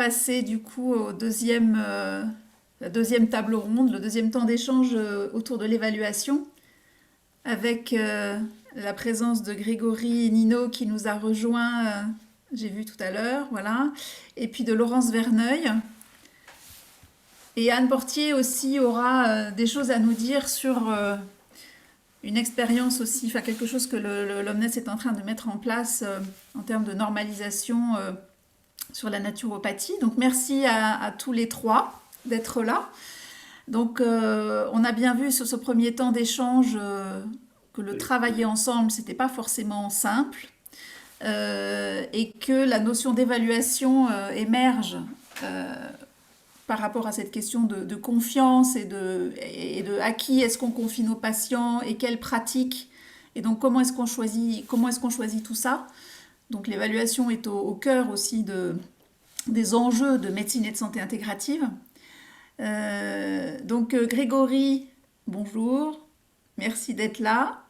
passer du coup au la deuxième table ronde, le deuxième temps d'échange autour de l'évaluation, avec la présence de Grégory Nino qui nous a rejoint, j'ai vu tout à l'heure, voilà, et puis de Laurence Verneuil. Et Anne Portier aussi aura des choses à nous dire sur une expérience aussi, enfin quelque chose que l'OMNES est en train de mettre en place en termes de normalisation sur la naturopathie. Donc merci à tous les trois d'être là. Donc on a bien vu sur ce premier temps d'échange que le travailler ensemble, c'était pas forcément simple et que la notion d'évaluation émerge par rapport à cette question de confiance et de à qui est-ce qu'on confie nos patients et quelles pratiques. Et donc comment est-ce qu'on choisit tout ça. Donc l'évaluation est au cœur aussi des enjeux de médecine et de santé intégrative. Donc Grégory, bonjour, merci d'être là.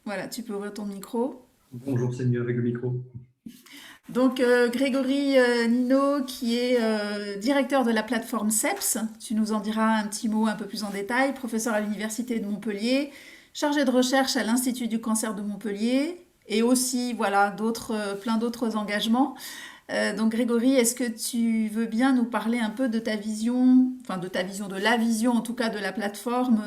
Voilà, tu peux ouvrir ton micro. Bonjour, c'est mieux avec le micro. Donc Grégory Nino, qui est directeur de la plateforme CEPS, tu nous en diras un petit mot un peu plus en détail, professeur à l'Université de Montpellier, chargé de recherche à l'Institut du cancer de Montpellier, et aussi voilà plein d'autres engagements. Donc Grégory, est-ce que tu veux bien nous parler un peu de ta vision, enfin de la vision en tout cas de la plateforme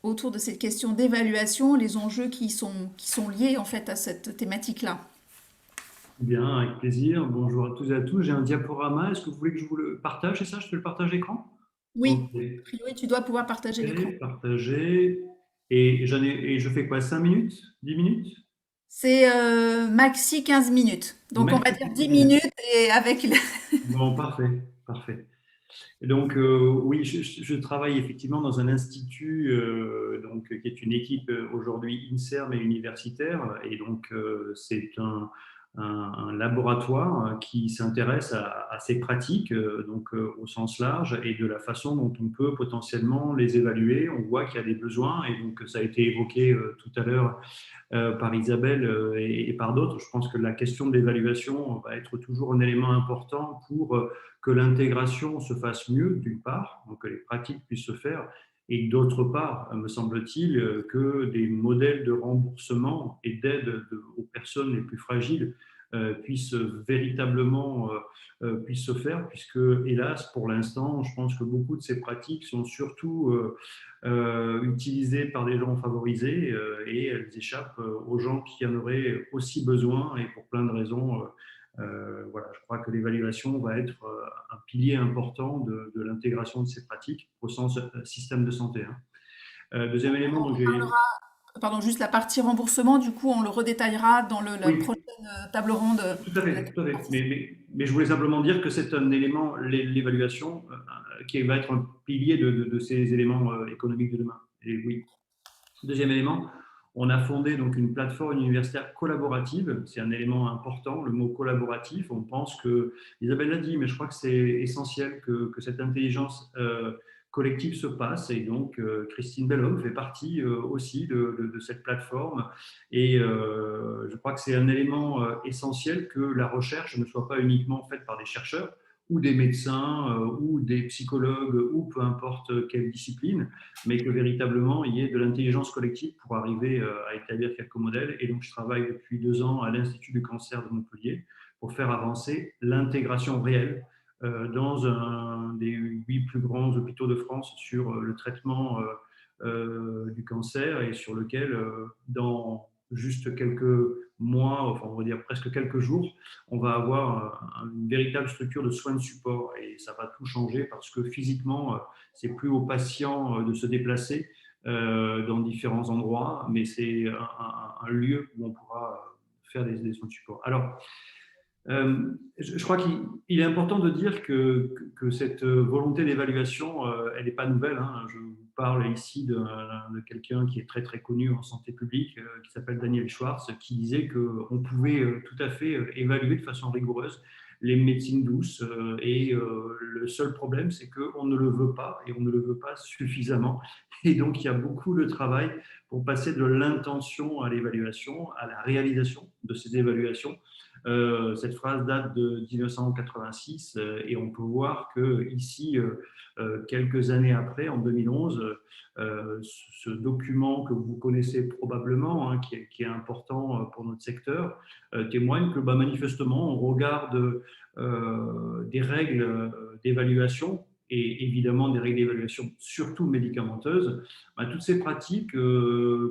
autour de cette question d'évaluation, les enjeux qui sont liés en fait à cette thématique-là? Bien, avec plaisir. Bonjour à tous et à tous. J'ai un diaporama. Est-ce que vous voulez que je vous le partage? C'est ça, je fais le partage écran? Oui, Ok, a priori tu dois pouvoir partager l'écran. partager. Et je fais quoi? 5 minutes? 10 minutes? C'est maxi 15 minutes. Donc on va Maxi dire 15 10 minutes. minutes et avec le... Bon, parfait, parfait. Et donc, oui, je travaille effectivement dans un institut qui est une équipe aujourd'hui INSERM et universitaire. Et donc, c'est un laboratoire qui s'intéresse à ces pratiques au sens large et de la façon dont on peut potentiellement les évaluer. On voit qu'il y a des besoins et donc ça a été évoqué tout à l'heure par Isabelle et par d'autres. Je pense que la question de l'évaluation va être toujours un élément important pour que l'intégration se fasse mieux, d'une part, donc que les pratiques puissent se faire, et d'autre part, me semble-t-il, que des modèles de remboursement et d'aide aux personnes les plus fragiles puissent véritablement puissent se faire, puisque, hélas, pour l'instant, je pense que beaucoup de ces pratiques sont surtout utilisées par des gens favorisés et elles échappent aux gens qui en auraient aussi besoin et pour plein de raisons. Voilà, je crois que l'évaluation va être un pilier important de l'intégration de ces pratiques au sens système de santé, hein. Deuxième élément, donc j'ai. Pardon, juste la partie remboursement, du coup on le redétaillera dans la Oui, prochaine table ronde tout à à fait, laquelle tout à je fait. participe. Mais je voulais simplement dire que c'est un élément, l'évaluation, qui va être un pilier de ces éléments économiques de demain. Et oui. Deuxième élément, on a fondé donc une plateforme universitaire collaborative. C'est un élément important, le mot collaboratif. On pense que, Isabelle l'a dit, mais je crois que c'est essentiel que cette intelligence collective se passe. Et donc, Christine Bellhomme fait partie aussi de cette plateforme. Et je crois que c'est un élément essentiel que la recherche ne soit pas uniquement faite par des chercheurs ou des médecins ou des psychologues ou peu importe quelle discipline, mais que véritablement il y ait de l'intelligence collective pour arriver à établir quelques modèles. Et donc, je travaille depuis 2 ans à l'Institut du cancer de Montpellier pour faire avancer l'intégration réelle dans un des 8 plus grands hôpitaux de France sur le traitement du cancer et sur lequel, dans juste quelques mois, enfin on va dire presque quelques jours, on va avoir une véritable structure de soins de support et ça va tout changer parce que physiquement, c'est plus aux patients de se déplacer dans différents endroits, mais c'est un lieu où on pourra faire des soins de support. Alors, je crois qu'il est important de dire que cette volonté d'évaluation, elle n'est pas nouvelle, hein. Je vous parle ici de quelqu'un qui est très très connu en santé publique, qui s'appelle Daniel Schwartz, qui disait qu'on pouvait tout à fait évaluer de façon rigoureuse les médecines douces. Le seul problème, c'est qu'on ne le veut pas et on ne le veut pas suffisamment. Et donc, il y a beaucoup de travail pour passer de l'intention à l'évaluation, à la réalisation de ces évaluations Cette phrase date de 1986 et on peut voir que ici, quelques années après, en 2011, ce document que vous connaissez probablement, hein, qui est important pour notre secteur, témoigne que manifestement, on regarde des règles d'évaluation et évidemment des règles d'évaluation surtout médicamenteuses, toutes ces pratiques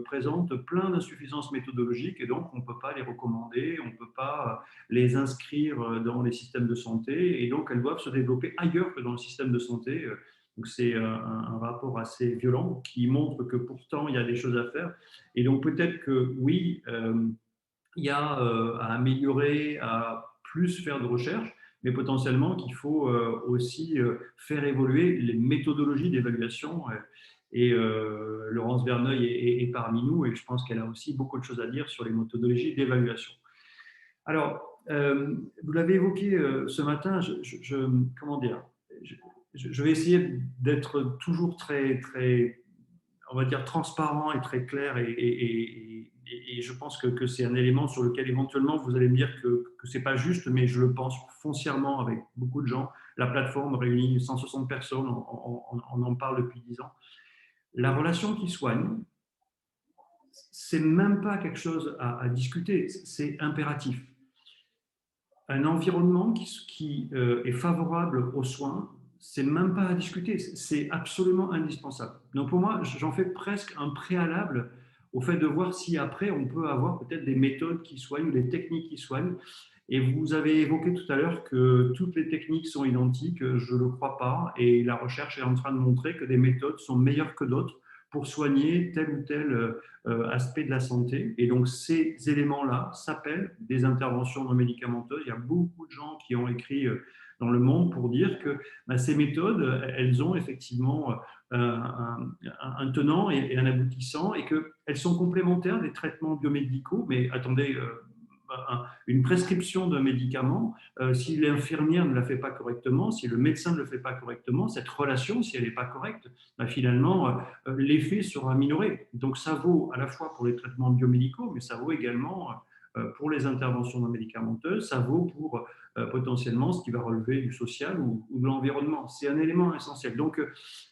présentent plein d'insuffisances méthodologiques et donc on ne peut pas les recommander, on ne peut pas les inscrire dans les systèmes de santé et donc elles doivent se développer ailleurs que dans le système de santé. Donc c'est un rapport assez violent qui montre que pourtant il y a des choses à faire et donc peut-être que oui, il y a à améliorer, à plus faire de recherche, mais potentiellement qu'il faut aussi faire évoluer les méthodologies d'évaluation. Et Laurence Verneuil est parmi nous et je pense qu'elle a aussi beaucoup de choses à dire sur les méthodologies d'évaluation. Alors, vous l'avez évoqué ce matin, comment dire, je vais essayer d'être toujours très, très, on va dire, transparent et très clair et je pense que c'est un élément sur lequel éventuellement vous allez me dire que ce n'est pas juste, mais je le pense foncièrement avec beaucoup de gens. La plateforme réunit 160 personnes, on en parle depuis 10 ans. La relation qui soigne, c'est même pas quelque chose à discuter, c'est impératif. Un environnement qui est favorable aux soins, c'est même pas à discuter, c'est absolument indispensable. Donc pour moi, j'en fais presque un préalable au fait de voir si après on peut avoir peut-être des méthodes qui soignent, des techniques qui soignent. Et vous avez évoqué tout à l'heure que toutes les techniques sont identiques, je ne le crois pas, et la recherche est en train de montrer que des méthodes sont meilleures que d'autres pour soigner tel ou tel aspect de la santé. Et donc ces éléments-là s'appellent des interventions non médicamenteuses. Il y a beaucoup de gens qui ont écrit dans le monde pour dire que ces méthodes, elles ont effectivement un tenant et un aboutissant et qu'elles sont complémentaires des traitements biomédicaux. Mais attendez, une prescription d'un médicament, si l'infirmière ne la fait pas correctement, si le médecin ne le fait pas correctement, cette relation, si elle n'est pas correcte, finalement, l'effet sera minoré. Donc ça vaut à la fois pour les traitements biomédicaux, mais ça vaut également pour les interventions non médicamenteuses, ça vaut pour potentiellement ce qui va relever du social ou de l'environnement. C'est un élément essentiel. Donc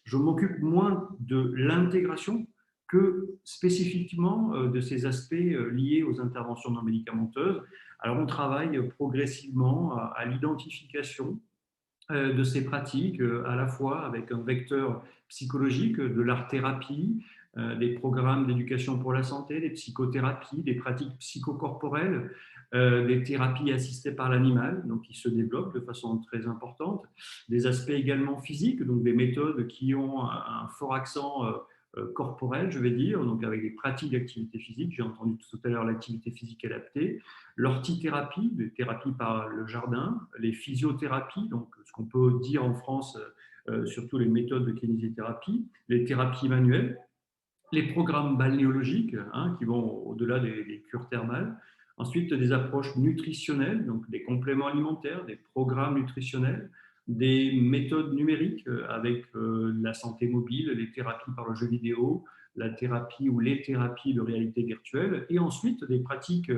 je m'occupe moins de l'intégration que spécifiquement de ces aspects liés aux interventions non médicamenteuses. Alors on travaille progressivement à l'identification de ces pratiques, à la fois avec un vecteur psychologique, de l'art-thérapie, des programmes d'éducation pour la santé, des psychothérapies, des pratiques psychocorporelles, des thérapies assistées par l'animal, donc qui se développent de façon très importante, des aspects également physiques, donc des méthodes qui ont un fort accent corporel, je vais dire, donc avec des pratiques d'activité physique. J'ai entendu tout à l'heure l'activité physique adaptée, l'orthithérapie, les thérapies par le jardin, les physiothérapies, donc ce qu'on peut dire en France, surtout les méthodes de kinésithérapie, les thérapies manuelles, les programmes balnéologiques qui vont au-delà des cures thermales. Ensuite, des approches nutritionnelles, donc des compléments alimentaires, des programmes nutritionnels, des méthodes numériques avec la santé mobile, les thérapies par le jeu vidéo, la thérapie ou les thérapies de réalité virtuelle, et ensuite des pratiques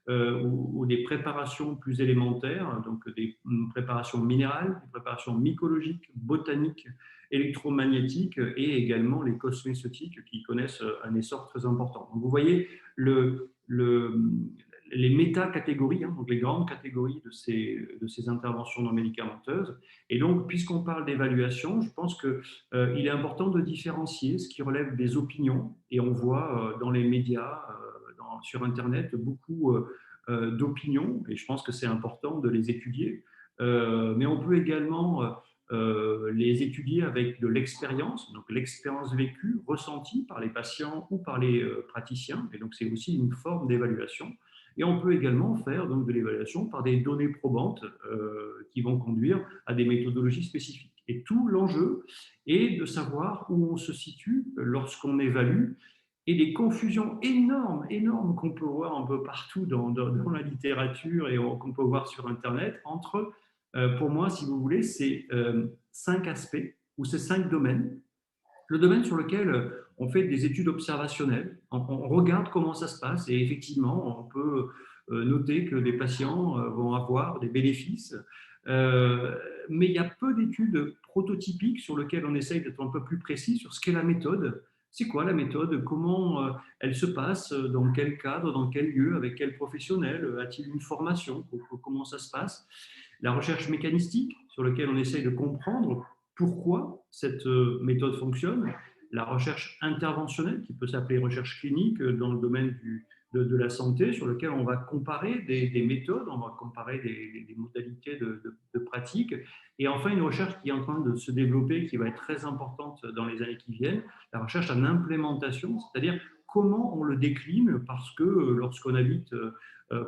ou des préparations plus élémentaires, donc des préparations minérales, des préparations mycologiques, botaniques, électromagnétiques et également les cosméceutiques qui connaissent un essor très important. Donc vous voyez les méta-catégories, donc les grandes catégories de ces interventions non médicamenteuses. Et donc, puisqu'on parle d'évaluation, je pense qu'il est important de différencier ce qui relève des opinions. Et on voit dans les médias, sur Internet, beaucoup d'opinions. Et je pense que c'est important de les étudier. Mais on peut également les étudier avec de l'expérience, donc l'expérience vécue, ressentie par les patients ou par les praticiens. Et donc, c'est aussi une forme d'évaluation. Et on peut également faire donc, de l'évaluation par des données probantes qui vont conduire à des méthodologies spécifiques. Et tout l'enjeu est de savoir où on se situe lorsqu'on évalue et des confusions énormes, énormes qu'on peut voir un peu partout dans la littérature et qu'on peut voir sur Internet entre, pour moi, si vous voulez, ces 5 aspects ou ces 5 domaines. Le domaine sur lequel on fait des études observationnelles, on regarde comment ça se passe et effectivement, on peut noter que les patients vont avoir des bénéfices. Mais il y a peu d'études prototypiques sur lesquelles on essaye d'être un peu plus précis sur ce qu'est la méthode. C'est quoi la méthode? Comment elle se passe? Dans quel cadre? Dans quel lieu? Avec quel professionnel? A-t-il une formation? Comment ça se passe? La recherche mécanistique, sur laquelle on essaye de comprendre pourquoi cette méthode fonctionne. La recherche interventionnelle, qui peut s'appeler recherche clinique dans le domaine de la santé, sur lequel on va comparer des méthodes, on va comparer des modalités de pratique. Et enfin, une recherche qui est en train de se développer, qui va être très importante dans les années qui viennent, la recherche en implémentation, c'est-à-dire comment on le décline, parce que lorsqu'on habite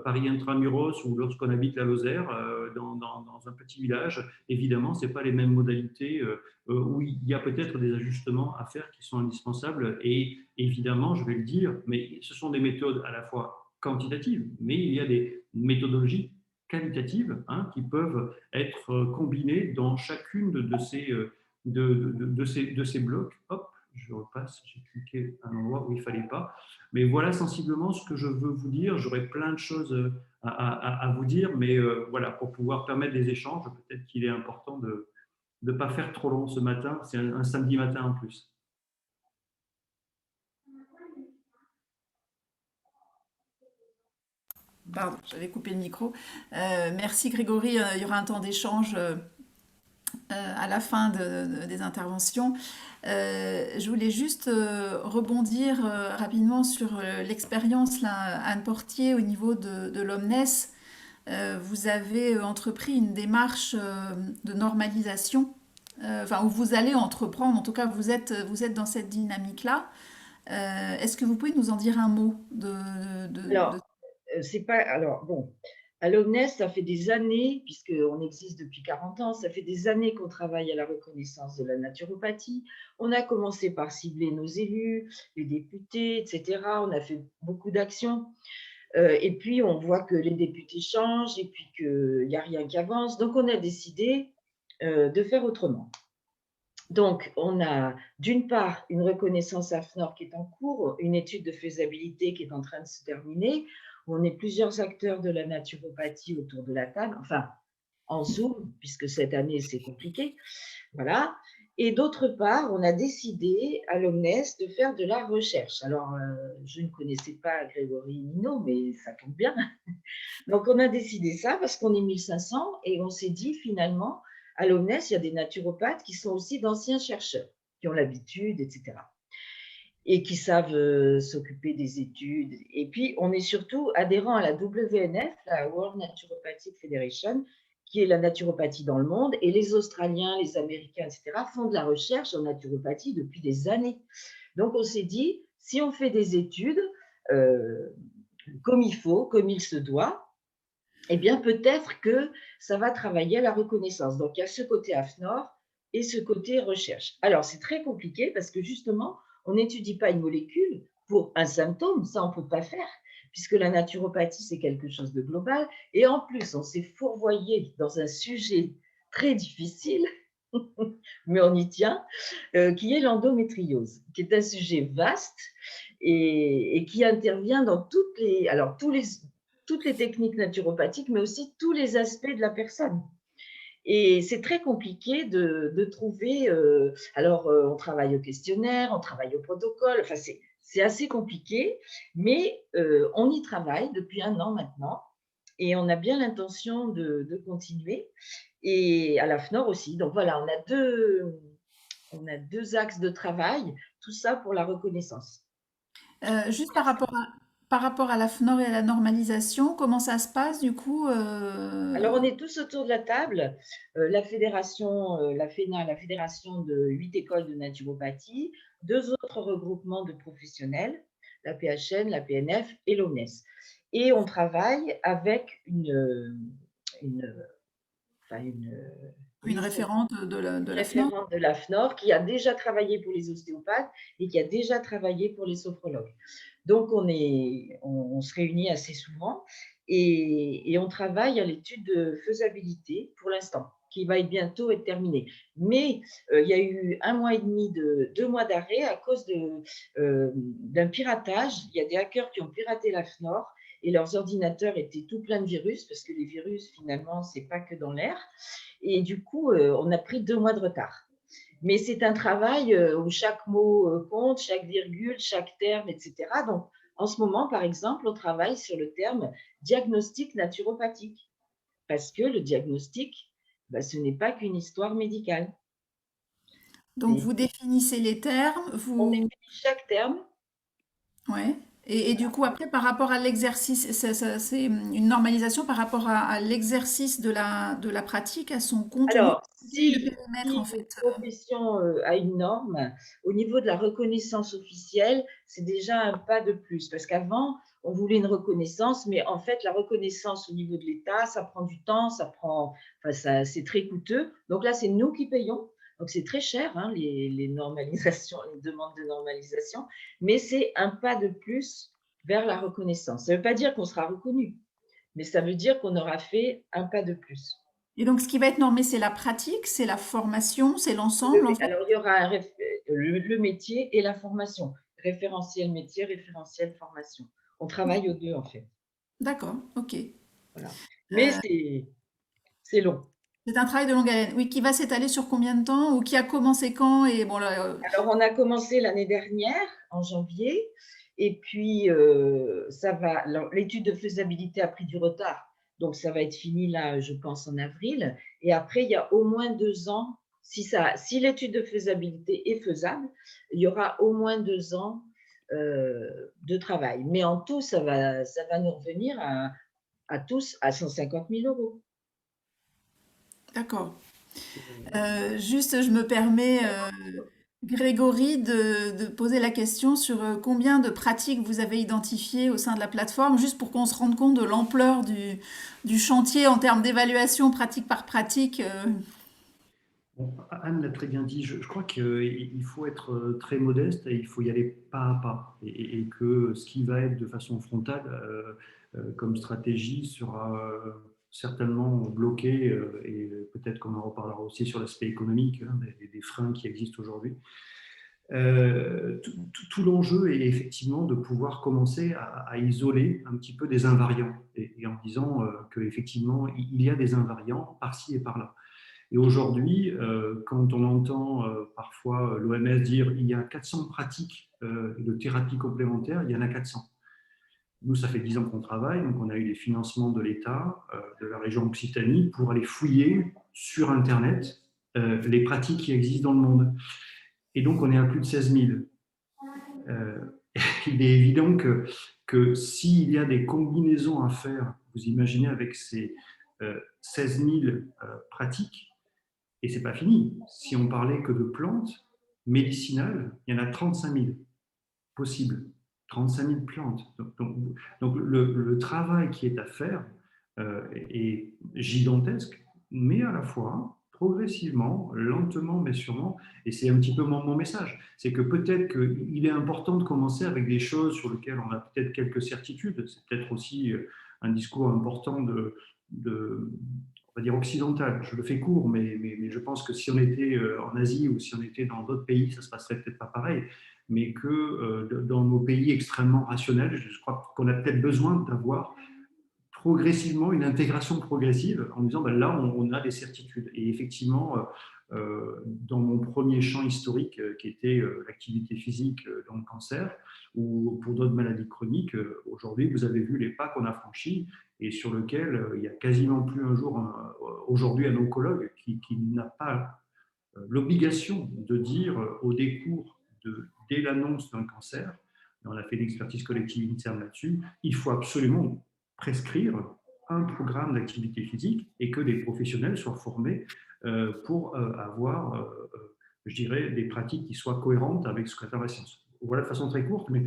Paris intramuros ou lorsqu'on habite la Lozère, dans un petit village, évidemment, ce n'est pas les mêmes modalités où il y a peut-être des ajustements à faire qui sont indispensables. Et évidemment, je vais le dire, mais ce sont des méthodes à la fois quantitatives, mais il y a des méthodologies qualitatives qui peuvent être combinées dans chacune de ces blocs. Hop, je repasse, j'ai cliqué à un endroit où il ne fallait pas. Mais voilà sensiblement ce que je veux vous dire. J'aurais plein de choses à vous dire, mais voilà, pour pouvoir permettre des échanges, peut-être qu'il est important de ne pas faire trop long ce matin. C'est un samedi matin en plus. Pardon, j'avais coupé le micro. Merci Grégory. Il y aura un temps d'échange à la fin des interventions. Je voulais juste rebondir rapidement sur l'expérience là, Anne Portier au niveau de l'Omnes. Vous avez entrepris une démarche de normalisation, enfin où vous allez entreprendre, en tout cas vous êtes dans cette dynamique-là. Est-ce que vous pouvez nous en dire un mot Alors, c'est pas. Alors, bon, à l'OMNES, ça fait des années, puisqu'on existe depuis 40 ans, ça fait des années qu'on travaille à la reconnaissance de la naturopathie. On a commencé par cibler nos élus, les députés, etc. On a fait beaucoup d'actions. Et puis, on voit que les députés changent et puis qu'il n'y a rien qui avance. Donc, on a décidé de faire autrement. Donc, on a d'une part une reconnaissance AFNOR qui est en cours, une étude de faisabilité qui est en train de se terminer, où on est plusieurs acteurs de la naturopathie autour de la table, enfin en Zoom, puisque cette année c'est compliqué, voilà. Et d'autre part, on a décidé à l'Omnes de faire de la recherche. Alors, je ne connaissais pas Grégory Nino, mais ça tombe bien. Donc, on a décidé ça parce qu'on est 1500 et on s'est dit finalement, à l'OMNES, il y a des naturopathes qui sont aussi d'anciens chercheurs, qui ont l'habitude, etc. Et qui savent s'occuper des études. Et puis, on est surtout adhérent à la WNF, la World Naturopathic Federation, qui est la naturopathie dans le monde. Et les Australiens, les Américains, etc., font de la recherche en naturopathie depuis des années. Donc, on s'est dit, si on fait des études comme il faut, comme il se doit, eh bien, peut-être que ça va travailler à la reconnaissance. Donc, il y a ce côté AFNOR et ce côté recherche. Alors, c'est très compliqué parce que justement, on n'étudie pas une molécule pour un symptôme, ça, on ne peut pas faire, puisque la naturopathie, c'est quelque chose de global. Et en plus, on s'est fourvoyé dans un sujet très difficile, mais on y tient, qui est l'endométriose, qui est un sujet vaste et qui intervient dans toutes les techniques naturopathiques, mais aussi tous les aspects de la personne. Et c'est très compliqué de trouver. On travaille au questionnaire, on travaille au protocole. Enfin, c'est assez compliqué, mais on y travaille depuis 1 an maintenant, et on a bien l'intention de continuer. Et à l'AFNOR aussi. Donc voilà, on a deux axes de travail, tout ça pour la reconnaissance. Juste par rapport à la FNOR et à la normalisation, comment ça se passe du coup Alors, on est tous autour de la table. La fédération, la FENA, la fédération de 8 écoles de naturopathie, 2 autres regroupements de professionnels, la PHN, la PNF et l'OMNES. Et on travaille avec une, enfin, une référente de la FNOR? référente de l'AFNOR qui a déjà travaillé pour les ostéopathes et qui a déjà travaillé pour les sophrologues. Donc, on se réunit assez souvent et on travaille à l'étude de faisabilité pour l'instant, qui va bientôt être terminée. Mais il y a eu 1 mois et demi, 2 mois d'arrêt à cause d'un piratage. Il y a des hackers qui ont piraté l'AFNOR et leurs ordinateurs étaient tout pleins de virus, parce que les virus, finalement, c'est pas que dans l'air. Et du coup, on a pris 2 mois de retard. Mais c'est un travail où chaque mot compte, chaque virgule, chaque terme, etc. Donc, en ce moment, par exemple, on travaille sur le terme diagnostic naturopathique, parce que le diagnostic, bah, ce n'est pas qu'une histoire médicale. Donc, vous définissez les termes, On vous... définit chaque terme. Ouais. Et du coup, après, par rapport à l'exercice, c'est une normalisation par rapport à l'exercice de la pratique, à son contenu. Alors, Quel est le si, périmètre, en si une fait? profession a une norme, au niveau de la reconnaissance officielle, c'est déjà un pas de plus. Parce qu'avant, on voulait une reconnaissance, mais en fait, la reconnaissance au niveau de l'État, ça prend du temps, c'est très coûteux. Donc là, c'est nous qui payons. Donc c'est très cher, hein, les normalisations, les demandes de normalisation, mais c'est un pas de plus vers la reconnaissance. Ça ne veut pas dire qu'on sera reconnu, mais ça veut dire qu'on aura fait un pas de plus. Et donc, ce qui va être normé, c'est la pratique, c'est la formation, c'est l'ensemble, en fait. Alors, il y aura le métier et la formation. Référentiel métier, référentiel formation. On travaille aux deux, en fait. D'accord, ok. Voilà. Mais c'est long. C'est un travail de longue haleine. Oui, qui va s'étaler sur combien de temps ou qui a commencé quand? Et bon, là, Alors, on a commencé l'année dernière, en janvier, et puis l'étude de faisabilité a pris du retard. Donc, ça va être fini là, je pense, en avril. Et après, il y a au moins 2 ans. Si l'étude de faisabilité est faisable, il y aura au moins 2 ans de travail. Mais en tout, ça va nous revenir à tous à 150 000 euros. d'accord. Juste, je me permets, Grégory, de poser la question sur combien de pratiques vous avez identifiées au sein de la plateforme, juste pour qu'on se rende compte de l'ampleur du chantier en termes d'évaluation pratique par pratique. Bon, Anne l'a très bien dit, je crois qu'il faut être très modeste et il faut y aller pas à pas. Et que ce qui va être de façon frontale comme stratégie sera certainement bloqué et peut-être qu'on en reparlera aussi sur l'aspect économique, hein, des freins qui existent aujourd'hui. Tout l'enjeu est effectivement de pouvoir commencer à isoler un petit peu des invariants et en disant qu'effectivement il y a des invariants par-ci et par-là. Et aujourd'hui, quand on entend parfois l'OMS dire il y a 400 pratiques de thérapie complémentaire, il y en a 400. Nous, ça fait 10 ans qu'on travaille, donc on a eu des financements de l'État, de la région Occitanie, pour aller fouiller sur Internet les pratiques qui existent dans le monde. Et donc, on est à plus de 16 000. Euh, il est évident que s'il y a des combinaisons à faire, vous imaginez avec ces 16 000 pratiques, et c'est pas fini. Si on parlait que de plantes médicinales, il y en a 35 000 possibles. 35 000 plantes. Donc le travail qui est à faire est gigantesque, mais à la fois, progressivement, lentement, mais sûrement, et c'est un petit peu mon message, c'est que peut-être qu'il est important de commencer avec des choses sur lesquelles on a peut-être quelques certitudes. C'est peut-être aussi un discours important de on va dire occidental. Je le fais court, mais je pense que si on était en Asie ou si on était dans d'autres pays, ça se passerait peut-être pas pareil. Mais que dans nos pays extrêmement rationnels, je crois qu'on a peut-être besoin d'avoir progressivement une intégration progressive en disant ben là, on a des certitudes. Et effectivement, dans mon premier champ historique, qui était l'activité physique dans le cancer ou pour d'autres maladies chroniques, aujourd'hui, vous avez vu les pas qu'on a franchis et sur lequel il n'y a quasiment plus un jour, aujourd'hui, un oncologue qui n'a pas l'obligation de dire au décours, dès l'annonce d'un cancer, on a fait l'expertise collective interne là-dessus, il faut absolument prescrire un programme d'activité physique et que des professionnels soient formés pour avoir, je dirais, des pratiques qui soient cohérentes avec ce qu'attend la science. Voilà de façon très courte, mais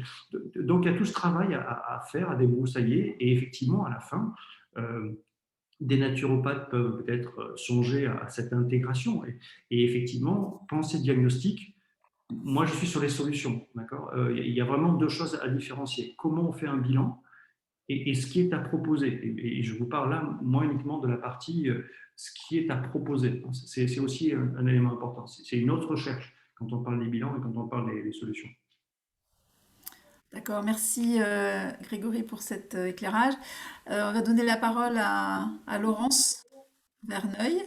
donc il y a tout ce travail à faire, à débroussailler, et effectivement, à la fin, des naturopathes peuvent peut-être songer à cette intégration et effectivement penser diagnostic. Moi, je suis sur les solutions, d'accord. Il y a vraiment deux choses à différencier. Comment on fait un bilan et ce qui est à proposer. Et je vous parle là, moi, uniquement de la partie ce qui est à proposer. C'est aussi un élément important. C'est une autre recherche quand on parle des bilans et quand on parle des solutions. D'accord, merci Grégory pour cet éclairage. On va donner la parole à Laurence Verneuil.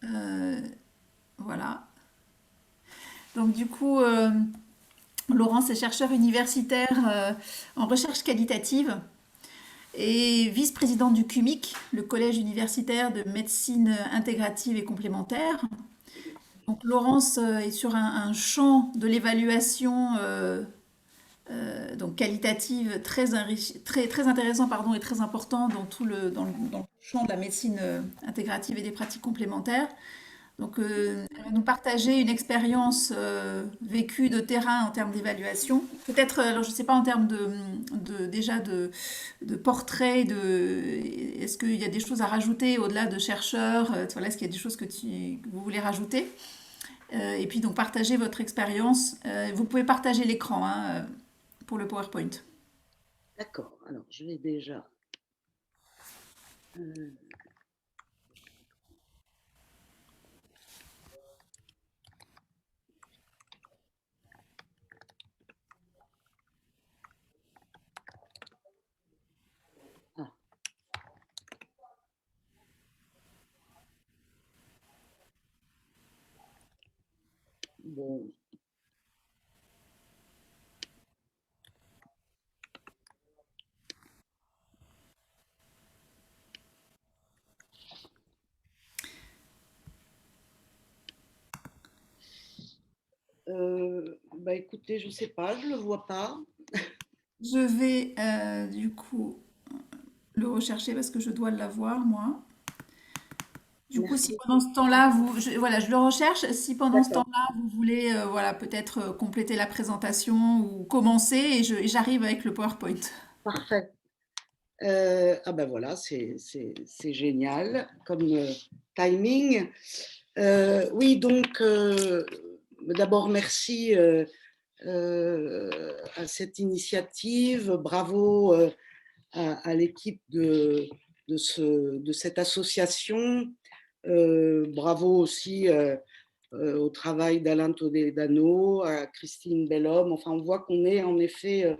Euh, voilà. Donc du coup, Laurence est chercheur universitaire en recherche qualitative et vice-présidente du CUMIC, le Collège universitaire de médecine intégrative et complémentaire. Donc Laurence est sur un champ de l'évaluation donc qualitative très intéressant pardon, et très important dans dans le champ de la médecine intégrative et des pratiques complémentaires. Donc, elle va nous partager une expérience vécue de terrain en termes d'évaluation. Peut-être, alors je ne sais pas en termes déjà de portrait, est-ce qu'il y a des choses à rajouter au-delà de chercheurs, voilà, est-ce qu'il y a des choses que vous voulez rajouter? Et puis donc partager votre expérience. Vous pouvez partager l'écran hein, pour le PowerPoint. D'accord, alors je vais déjà. euh, ah, bon, bah écoutez, je ne sais pas, je ne le vois pas. Je vais du coup le rechercher parce que je dois l'avoir moi. Du coup, si Merci. pendant ce temps-là, voilà, je le recherche. Si pendant ce D'accord, temps-là, vous voulez, voilà, peut-être compléter la présentation ou commencer, et j'arrive avec le PowerPoint. parfait. Ah ben voilà, c'est génial comme timing. Oui, donc d'abord merci à cette initiative, bravo à l'équipe de cette association, bravo aussi au travail d'Alain Toledano, à Christine Bellhomme. Enfin, on voit qu'on est en effet,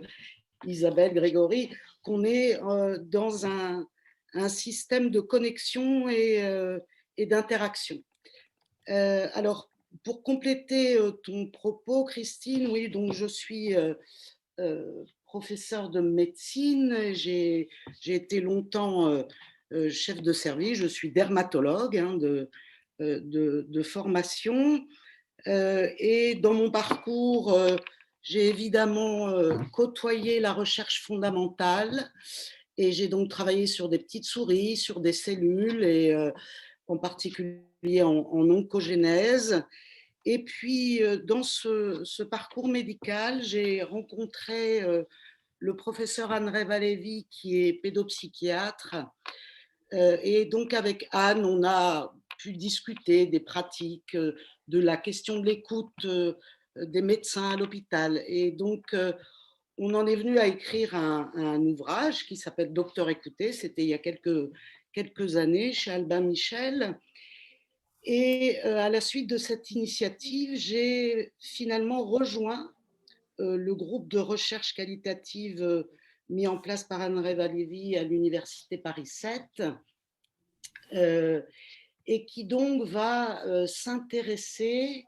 Isabelle Grégory, qu'on est dans un système de connexion et d'interaction. Alors, pour compléter ton propos, Christine, oui, donc je suis professeure de médecine. J'ai été longtemps chef de service. Je suis dermatologue hein, de formation. Et dans mon parcours, j'ai évidemment côtoyé la recherche fondamentale et j'ai donc travaillé sur des petites souris, sur des cellules et en particulier en oncogénèse. Et puis, dans ce parcours médical, j'ai rencontré le professeur Anne Reva-Lévy, qui est pédopsychiatre. Et donc, avec Anne, on a pu discuter des pratiques, de la question de l'écoute des médecins à l'hôpital. Et donc, on en est venu à écrire un ouvrage qui s'appelle Docteur écouté. C'était il y a quelques années chez Albin Michel. Et à la suite de cette initiative, j'ai finalement rejoint le groupe de recherche qualitative mis en place par Anne Reva-Lévy à l'Université Paris 7 et qui donc va s'intéresser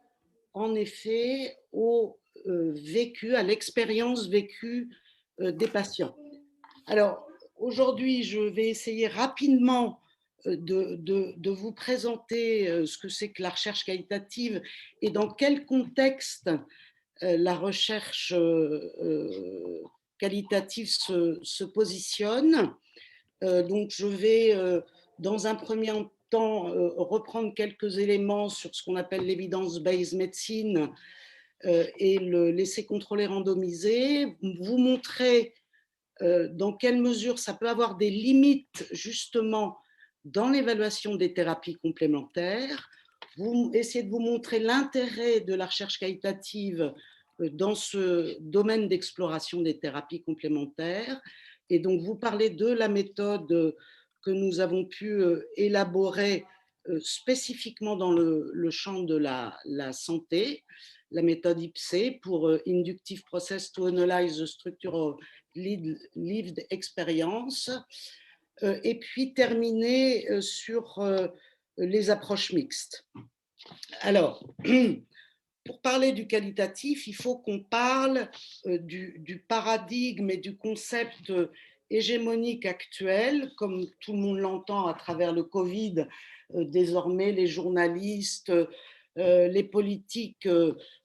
en effet au vécu, à l'expérience vécue des patients. Alors, aujourd'hui, je vais essayer rapidement de vous présenter ce que c'est que la recherche qualitative et dans quel contexte la recherche qualitative se positionne. Donc, je vais, dans un premier temps, reprendre quelques éléments sur ce qu'on appelle l'evidence-based medicine et le laisser contrôler randomisé, vous montrer dans quelle mesure ça peut avoir des limites justement dans l'évaluation des thérapies complémentaires, essayer de vous montrer l'intérêt de la recherche qualitative dans ce domaine d'exploration des thérapies complémentaires, et donc vous parler de la méthode que nous avons pu élaborer spécifiquement dans le champ de la santé, la méthode IPSE pour Inductive Process to Analyze the Structure of Lived Experience, et puis terminer sur les approches mixtes. Alors, pour parler du qualitatif, il faut qu'on parle du paradigme et du concept hégémonique actuel, comme tout le monde l'entend à travers le Covid. Désormais, les journalistes, les politiques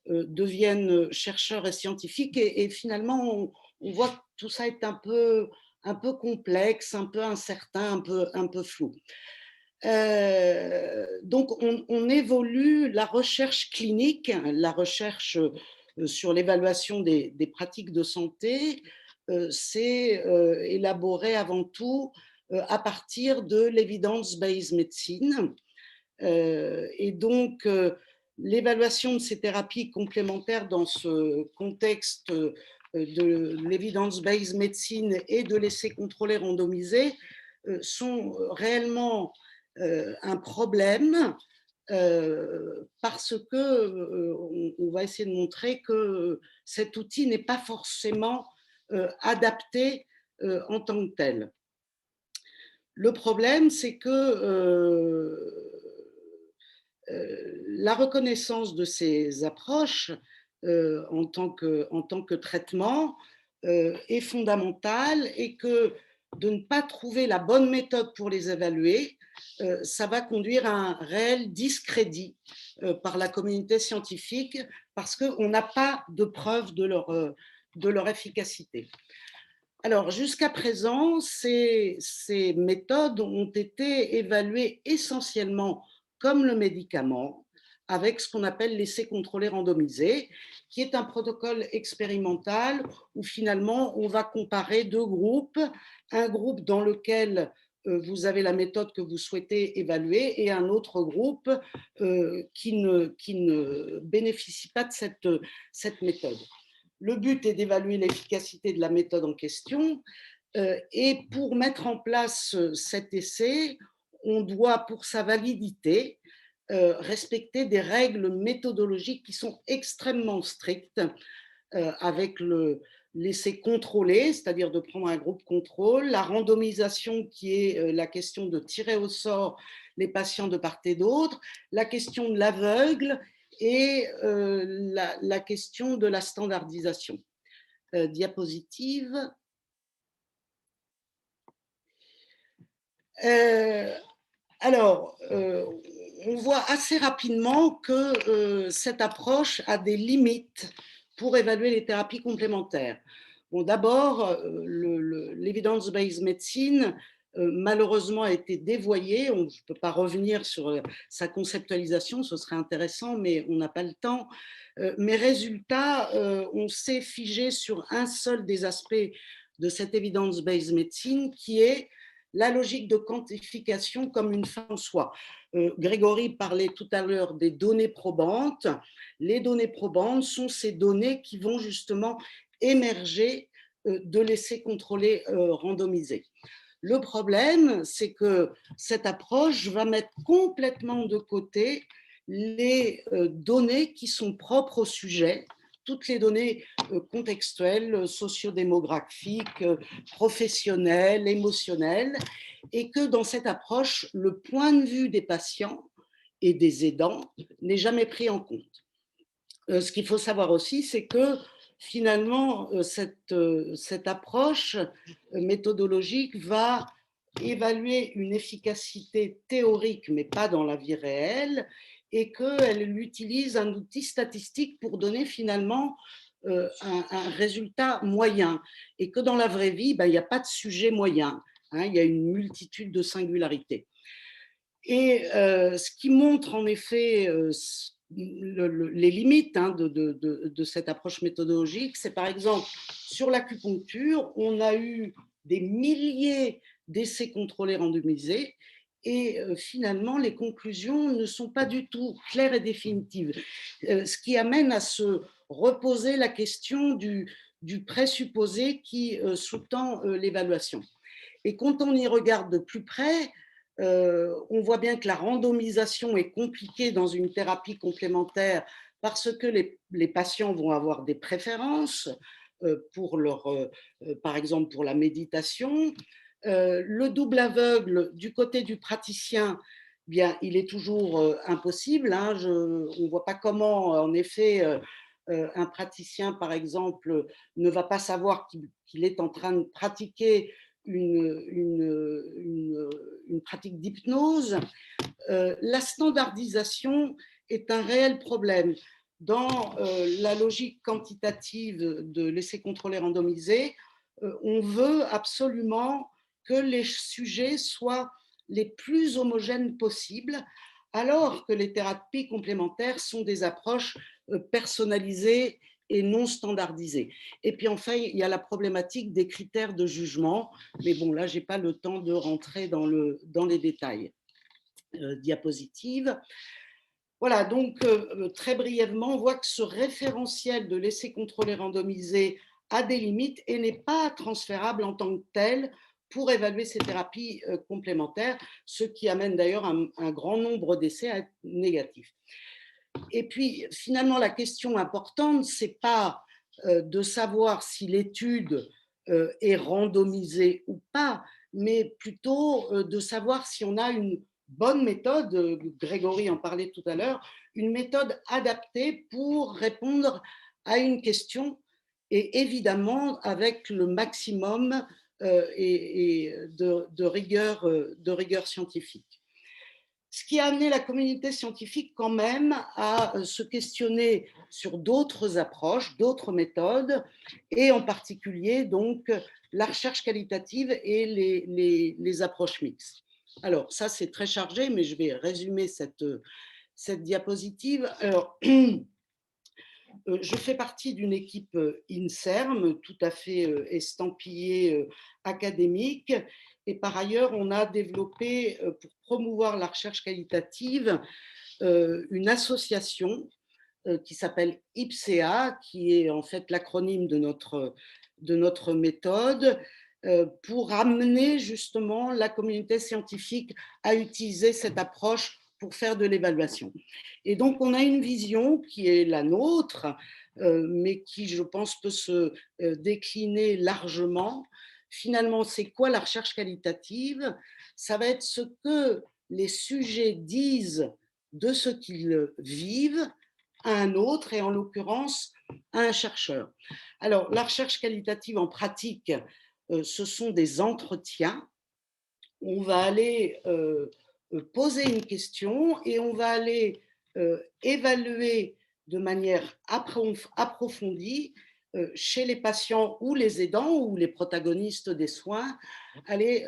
deviennent chercheurs et scientifiques, et finalement, on voit que tout ça est un peu complexe, un peu incertain, un peu flou. Donc, on évolue la recherche clinique, la recherche sur l'évaluation des pratiques de santé, c'est élaboré avant tout à partir de l'evidence-based medicine. Et donc, l'évaluation de ces thérapies complémentaires dans ce contexte de l'evidence-based medicine et de l'essai contrôlé randomisé sont réellement un problème parce que on va essayer de montrer que cet outil n'est pas forcément adapté en tant que tel. Le problème, c'est que la reconnaissance de ces approches en tant que traitement est fondamentale, et que de ne pas trouver la bonne méthode pour les évaluer, ça va conduire à un réel discrédit par la communauté scientifique, parce qu'on n'a pas de preuve de leur efficacité. Alors, jusqu'à présent, ces méthodes ont été évaluées essentiellement comme le médicament, avec ce qu'on appelle l'essai contrôlé randomisé, qui est un protocole expérimental où finalement on va comparer deux groupes, un groupe dans lequel vous avez la méthode que vous souhaitez évaluer, et un autre groupe qui ne bénéficie pas de cette méthode. Le but est d'évaluer l'efficacité de la méthode en question, et pour mettre en place cet essai, on doit, pour sa validité, respecter des règles méthodologiques qui sont extrêmement strictes, avec l'essai contrôlé, c'est-à-dire de prendre un groupe contrôle, la randomisation qui est la question de tirer au sort les patients de part et d'autre, la question de l'aveugle et la question de la standardisation. Diapositive. Alors, on voit assez rapidement que cette approche a des limites pour évaluer les thérapies complémentaires. Bon, d'abord, l'evidence-based medicine, malheureusement, a été dévoyée. On ne peut pas revenir sur sa conceptualisation, ce serait intéressant, mais on n'a pas le temps. Mais résultat, on s'est figé sur un seul des aspects de cette evidence-based medicine, qui est la logique de quantification comme une fin en soi. Grégory parlait tout à l'heure des données probantes. Les données probantes sont ces données qui vont justement émerger de l'essai contrôlé randomisé. Le problème, c'est que cette approche va mettre complètement de côté les données qui sont propres au sujet, toutes les données contextuelles, sociodémographiques, professionnelles, émotionnelles, et que dans cette approche, le point de vue des patients et des aidants n'est jamais pris en compte. Ce qu'il faut savoir aussi, c'est que finalement, cette approche méthodologique va évaluer une efficacité théorique, mais pas dans la vie réelle, et qu'elle utilise un outil statistique pour donner finalement un résultat moyen, et que dans la vraie vie, il n'y a pas de sujet moyen, hein, il y a une multitude de singularités. Et ce qui montre en effet les limites de cette approche méthodologique, c'est par exemple sur l'acupuncture, on a eu des milliers d'essais contrôlés randomisés, et finalement les conclusions ne sont pas du tout claires et définitives, ce qui amène à se reposer la question du présupposé qui sous-tend l'évaluation. Et quand on y regarde de plus près, on voit bien que la randomisation est compliquée dans une thérapie complémentaire parce que les patients vont avoir des préférences par exemple pour la méditation. Le double aveugle du côté du praticien, bien, il est toujours impossible. Hein. On ne voit pas comment, en effet, un praticien, par exemple, ne va pas savoir qu'il est en train de pratiquer une pratique d'hypnose. La standardisation est un réel problème. Dans la logique quantitative de l'essai contrôlé randomisé, on veut absolument que les sujets soient les plus homogènes possibles, alors que les thérapies complémentaires sont des approches personnalisées et non standardisées. Et puis enfin, il y a la problématique des critères de jugement, mais bon, là, je n'ai pas le temps de rentrer dans les détails. Diapositive. Voilà, donc très brièvement, on voit que ce référentiel de l'essai contrôlé randomisé a des limites et n'est pas transférable en tant que tel pour évaluer ces thérapies complémentaires, ce qui amène d'ailleurs un grand nombre d'essais à être négatifs. Et puis, finalement, la question importante, ce n'est pas de savoir si l'étude est randomisée ou pas, mais plutôt de savoir si on a une bonne méthode, Grégory en parlait tout à l'heure, une méthode adaptée pour répondre à une question et évidemment avec le maximum de rigueur scientifique. Ce qui a amené la communauté scientifique quand même à se questionner sur d'autres approches, d'autres méthodes, et en particulier donc la recherche qualitative et les approches mixtes. Alors ça c'est très chargé, mais je vais résumer cette diapositive. Alors, je fais partie d'une équipe INSERM, tout à fait estampillée académique, et par ailleurs, on a développé, pour promouvoir la recherche qualitative, une association qui s'appelle IPSEA, qui est en fait l'acronyme de notre méthode, pour amener justement la communauté scientifique à utiliser cette approche pour faire de l'évaluation. Et donc, on a une vision qui est la nôtre, mais qui, je pense, peut se décliner largement. Finalement, c'est quoi la recherche qualitative? Ça va être ce que les sujets disent de ce qu'ils vivent à un autre, et en l'occurrence, à un chercheur. Alors, la recherche qualitative en pratique, ce sont des entretiens. On va aller poser une question et on va aller évaluer de manière approfondie chez les patients ou les aidants ou les protagonistes des soins, aller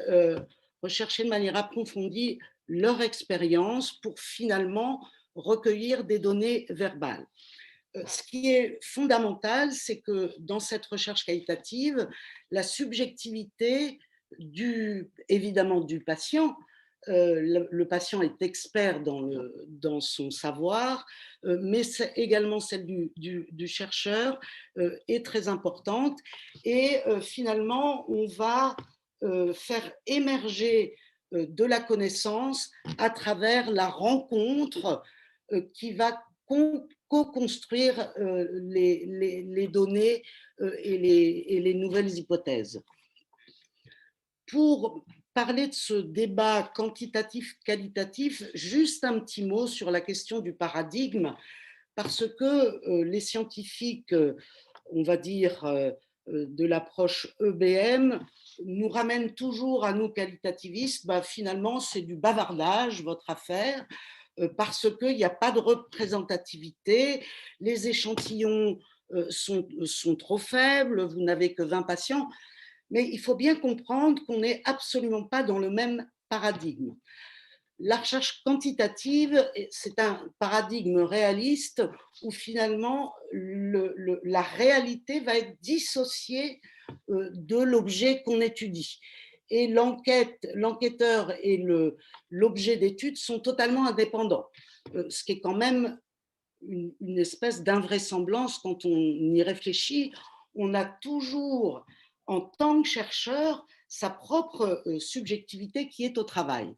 rechercher de manière approfondie leur expérience pour finalement recueillir des données verbales. Ce qui est fondamental, c'est que dans cette recherche qualitative, la subjectivité évidemment du patient, le patient est expert dans son savoir, mais également celle du chercheur est très importante. Et finalement, on va faire émerger de la connaissance à travers la rencontre qui va co-construire les données et les nouvelles hypothèses. Pour parler de ce débat quantitatif-qualitatif, juste un petit mot sur la question du paradigme, parce que les scientifiques, on va dire, de l'approche EBM, nous ramènent toujours à nous qualitativistes, finalement c'est du bavardage, votre affaire, parce qu'il n'y a pas de représentativité, les échantillons sont trop faibles, vous n'avez que 20 patients, mais il faut bien comprendre qu'on n'est absolument pas dans le même paradigme. La recherche quantitative, c'est un paradigme réaliste où finalement la réalité va être dissociée de l'objet qu'on étudie. Et l'enquêteur et l'objet d'étude sont totalement indépendants, ce qui est quand même une espèce d'invraisemblance quand on y réfléchit. On a toujours, en tant que chercheur, sa propre subjectivité qui est au travail.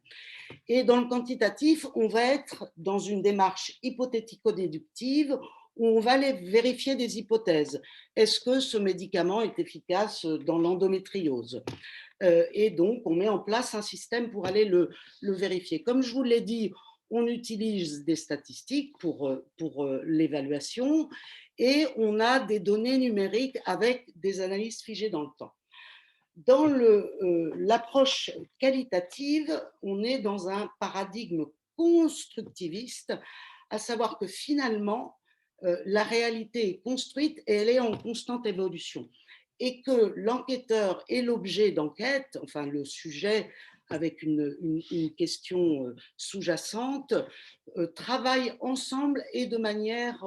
Et dans le quantitatif, on va être dans une démarche hypothético-déductive où on va aller vérifier des hypothèses. Est-ce que ce médicament est efficace dans l'endométriose ? Et donc, on met en place un système pour aller le vérifier. Comme je vous l'ai dit, on utilise des statistiques pour l'évaluation et on a des données numériques avec des analyses figées dans le temps. Dans l'approche qualitative, on est dans un paradigme constructiviste, à savoir que finalement, la réalité est construite et elle est en constante évolution. Et que l'enquêteur et l'objet d'enquête, enfin le sujet avec une question sous-jacente, travaillent ensemble et de manière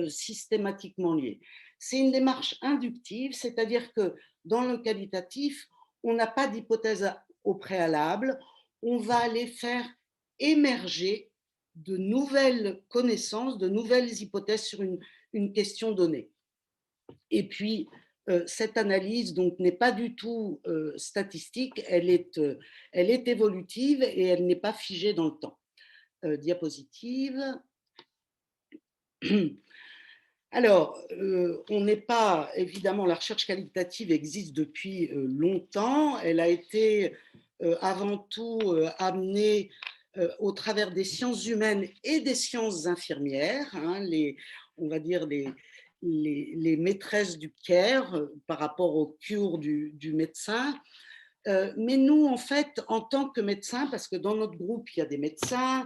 systématiquement liée. C'est une démarche inductive, c'est-à-dire que dans le qualitatif, on n'a pas d'hypothèse au préalable, on va aller faire émerger de nouvelles connaissances, de nouvelles hypothèses sur une question donnée. Et puis, cette analyse donc n'est pas du tout statistique, elle est évolutive et elle n'est pas figée dans le temps. Diapositive. Alors, on n'est pas, évidemment, la recherche qualitative existe depuis longtemps. Elle a été avant tout amenée au travers des sciences humaines et des sciences infirmières, hein, on va dire les maîtresses du care par rapport aux cures du médecin. Mais nous, en fait, en tant que médecins, parce que dans notre groupe, il y a des médecins,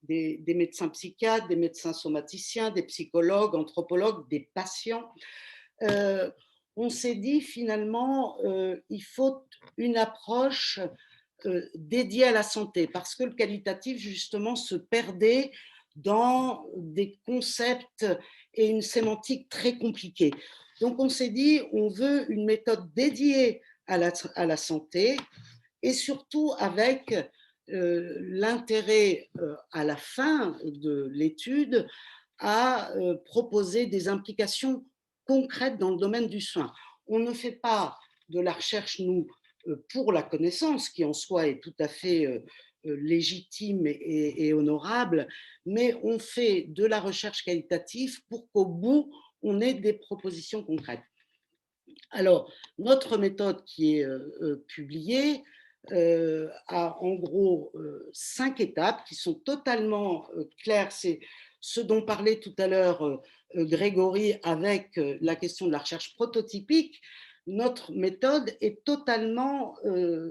des médecins psychiatres, des médecins somaticiens, des psychologues, anthropologues, des patients, on s'est dit finalement, il faut une approche dédiée à la santé, parce que le qualitatif, justement, se perdait dans des concepts et une sémantique très compliquée. Donc, on s'est dit, on veut une méthode dédiée à la santé et surtout avec l'intérêt à la fin de l'étude à proposer des implications concrètes dans le domaine du soin. On ne fait pas de la recherche, nous, pour la connaissance, qui en soi est tout à fait légitime et honorable, mais on fait de la recherche qualitative pour qu'au bout, on ait des propositions concrètes. Alors, notre méthode qui est publiée a en gros 5 étapes qui sont totalement claires. C'est ce dont parlait tout à l'heure Grégory avec la question de la recherche prototypique. Notre méthode est totalement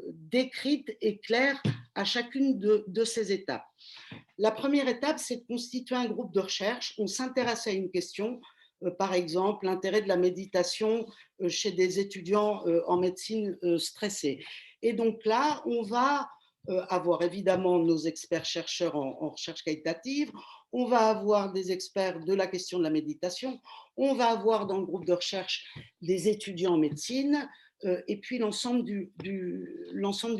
décrite et claire à chacune de ces étapes. La première étape, c'est de constituer un groupe de recherche. On s'intéresse à une question, par exemple, l'intérêt de la méditation chez des étudiants en médecine stressés. Et donc là, on va avoir évidemment nos experts chercheurs en recherche qualitative, on va avoir des experts de la question de la méditation, on va avoir dans le groupe de recherche des étudiants en médecine, et puis l'ensemble du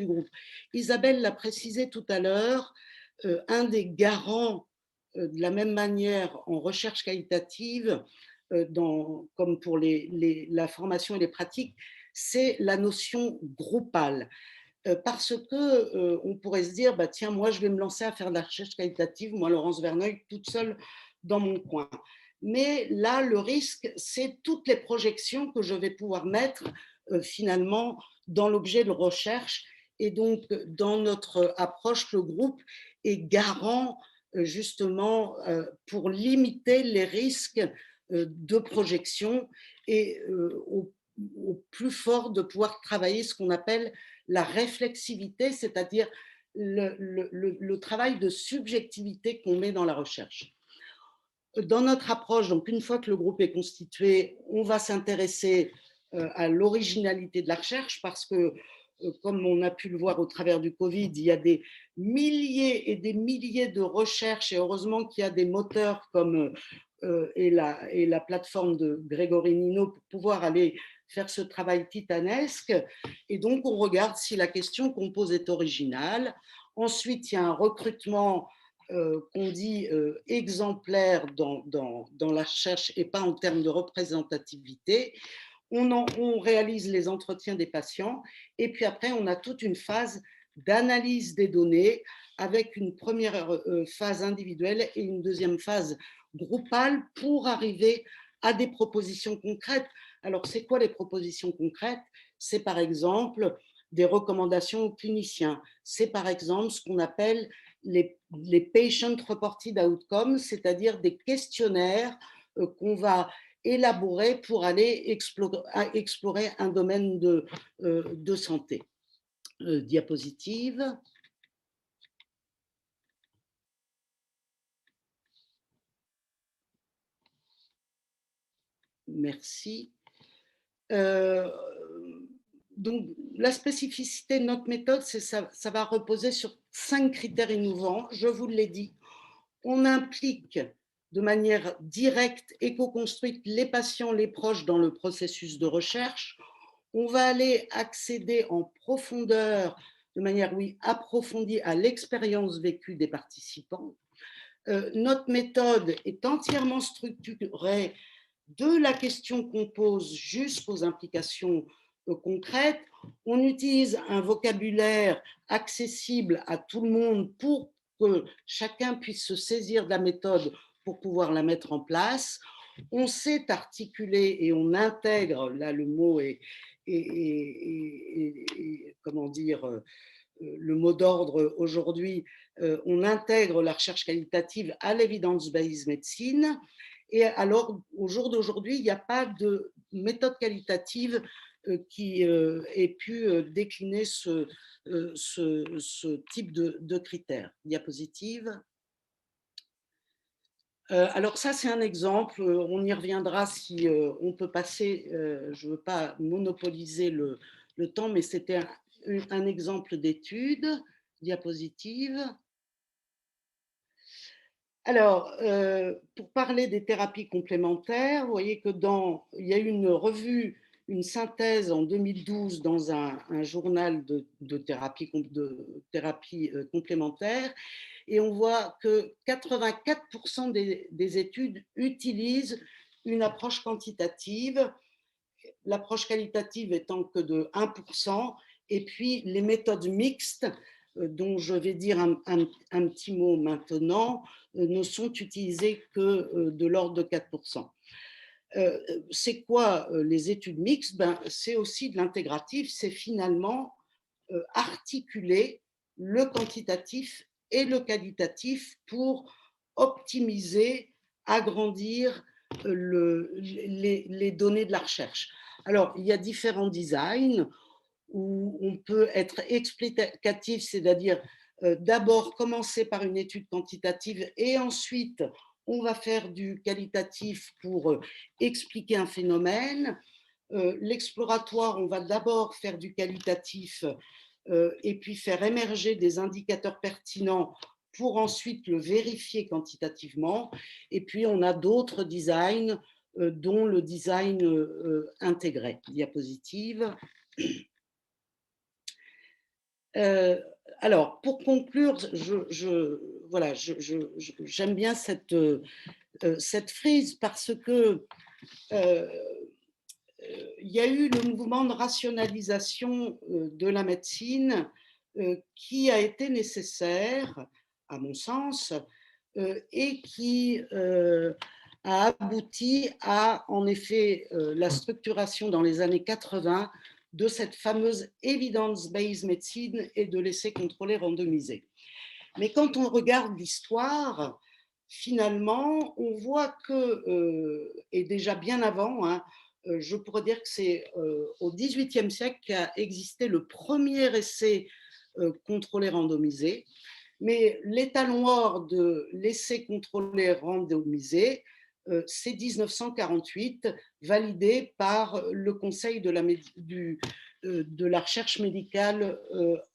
groupe. Isabelle l'a précisé tout à l'heure, un des garants de la même manière en recherche qualitative, comme pour la formation et les pratiques, c'est la notion groupale. Parce que on pourrait se dire, bah, tiens, moi je vais me lancer à faire de la recherche qualitative, moi Laurence Verneuil, toute seule dans mon coin. Mais là, le risque, c'est toutes les projections que je vais pouvoir mettre finalement dans l'objet de recherche. Et donc, dans notre approche, le groupe est garant justement pour limiter les risques de projection et au plus fort de pouvoir travailler ce qu'on appelle la réflexivité, c'est-à-dire le travail de subjectivité qu'on met dans la recherche. Dans notre approche, donc une fois que le groupe est constitué, on va s'intéresser à l'originalité de la recherche parce que, comme on a pu le voir au travers du Covid, il y a des milliers et des milliers de recherches et heureusement qu'il y a des moteurs comme et la plateforme de Grégory Nino pour pouvoir aller faire ce travail titanesque. Et donc, on regarde si la question qu'on pose est originale. Ensuite, il y a un recrutement qu'on dit exemplaire dans la recherche et pas en termes de représentativité. on réalise les entretiens des patients et puis après, on a toute une phase d'analyse des données avec une première phase individuelle et une deuxième phase groupale pour arriver à des propositions concrètes. Alors, c'est quoi les propositions concrètes? C'est par exemple des recommandations aux cliniciens. C'est par exemple ce qu'on appelle les patient reported outcomes, c'est-à-dire des questionnaires qu'on va élaborer pour aller explorer un domaine de santé. Diapositive. Merci. Donc, la spécificité de notre méthode, ça va reposer sur 5 critères innovants. Je vous l'ai dit, on implique de manière directe et co-construite les patients, les proches dans le processus de recherche. On va aller accéder en profondeur, de manière approfondie à l'expérience vécue des participants. Notre méthode est entièrement structurée de la question qu'on pose jusqu'aux implications concrètes. On utilise un vocabulaire accessible à tout le monde pour que chacun puisse se saisir de la méthode pour pouvoir la mettre en place. On sait articuler et on intègre, là le mot est comment dire, le mot d'ordre aujourd'hui, on intègre la recherche qualitative à l'evidence-based medicine. Et alors, au jour d'aujourd'hui, il n'y a pas de méthode qualitative qui ait pu décliner ce type de critères. Diapositive. Alors ça, c'est un exemple. On y reviendra si on peut passer. Je ne veux pas monopoliser le temps, mais c'était un exemple d'étude. Diapositive. Alors, pour parler des thérapies complémentaires, vous voyez que il y a eu une revue, une synthèse en 2012 dans un journal de thérapie complémentaire, et on voit que 84% des études utilisent une approche quantitative, l'approche qualitative étant que de 1%, et puis les méthodes mixtes, dont je vais dire un petit mot maintenant, ne sont utilisées que de l'ordre de 4%. C'est quoi les études mixtes? C'est aussi de l'intégratif, c'est finalement articuler le quantitatif et le qualitatif pour optimiser, agrandir les données de la recherche. Alors, il y a différents designs où on peut être explicatif, c'est-à-dire d'abord commencer par une étude quantitative et ensuite on va faire du qualitatif pour expliquer un phénomène. L'exploratoire, on va d'abord faire du qualitatif et puis faire émerger des indicateurs pertinents pour ensuite le vérifier quantitativement. Et puis, on a d'autres designs, dont le design intégré. Diapositive. Alors, pour conclure, j'aime bien cette frise parce que il y a eu le mouvement de rationalisation de la médecine qui a été nécessaire, à mon sens, et qui a abouti à, en effet, la structuration dans les années 80 de cette fameuse evidence-based medicine et de l'essai contrôlé randomisé. Mais quand on regarde l'histoire, finalement, on voit que, et déjà bien avant, je pourrais dire que c'est au XVIIIe siècle qu'a existé le premier essai contrôlé randomisé, mais l'étalon or de l'essai contrôlé randomisé, c'est 1948, validé par le Conseil de la recherche médicale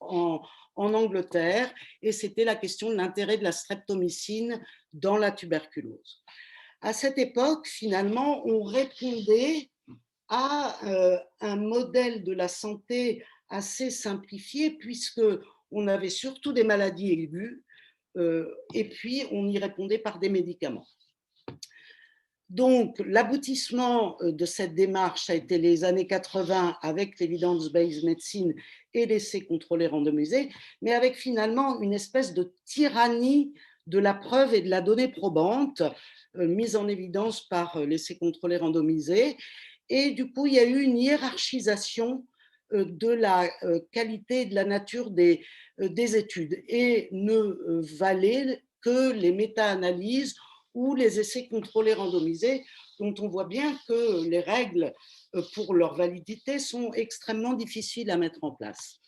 en Angleterre, et c'était la question de l'intérêt de la streptomycine dans la tuberculose. À cette époque, finalement, on répondait à un modèle de la santé assez simplifié, puisqu'on avait surtout des maladies aiguës, et puis on y répondait par des médicaments. Donc, l'aboutissement de cette démarche a été les années 80 avec l'evidence-based medicine et l'essai contrôlé randomisé, mais avec finalement une espèce de tyrannie de la preuve et de la donnée probante mise en évidence par l'essai contrôlé randomisé. Et du coup, il y a eu une hiérarchisation de la qualité et de la nature des études et ne valaient que les méta-analyses ou les essais contrôlés randomisés, dont on voit bien que les règles pour leur validité sont extrêmement difficiles à mettre en place.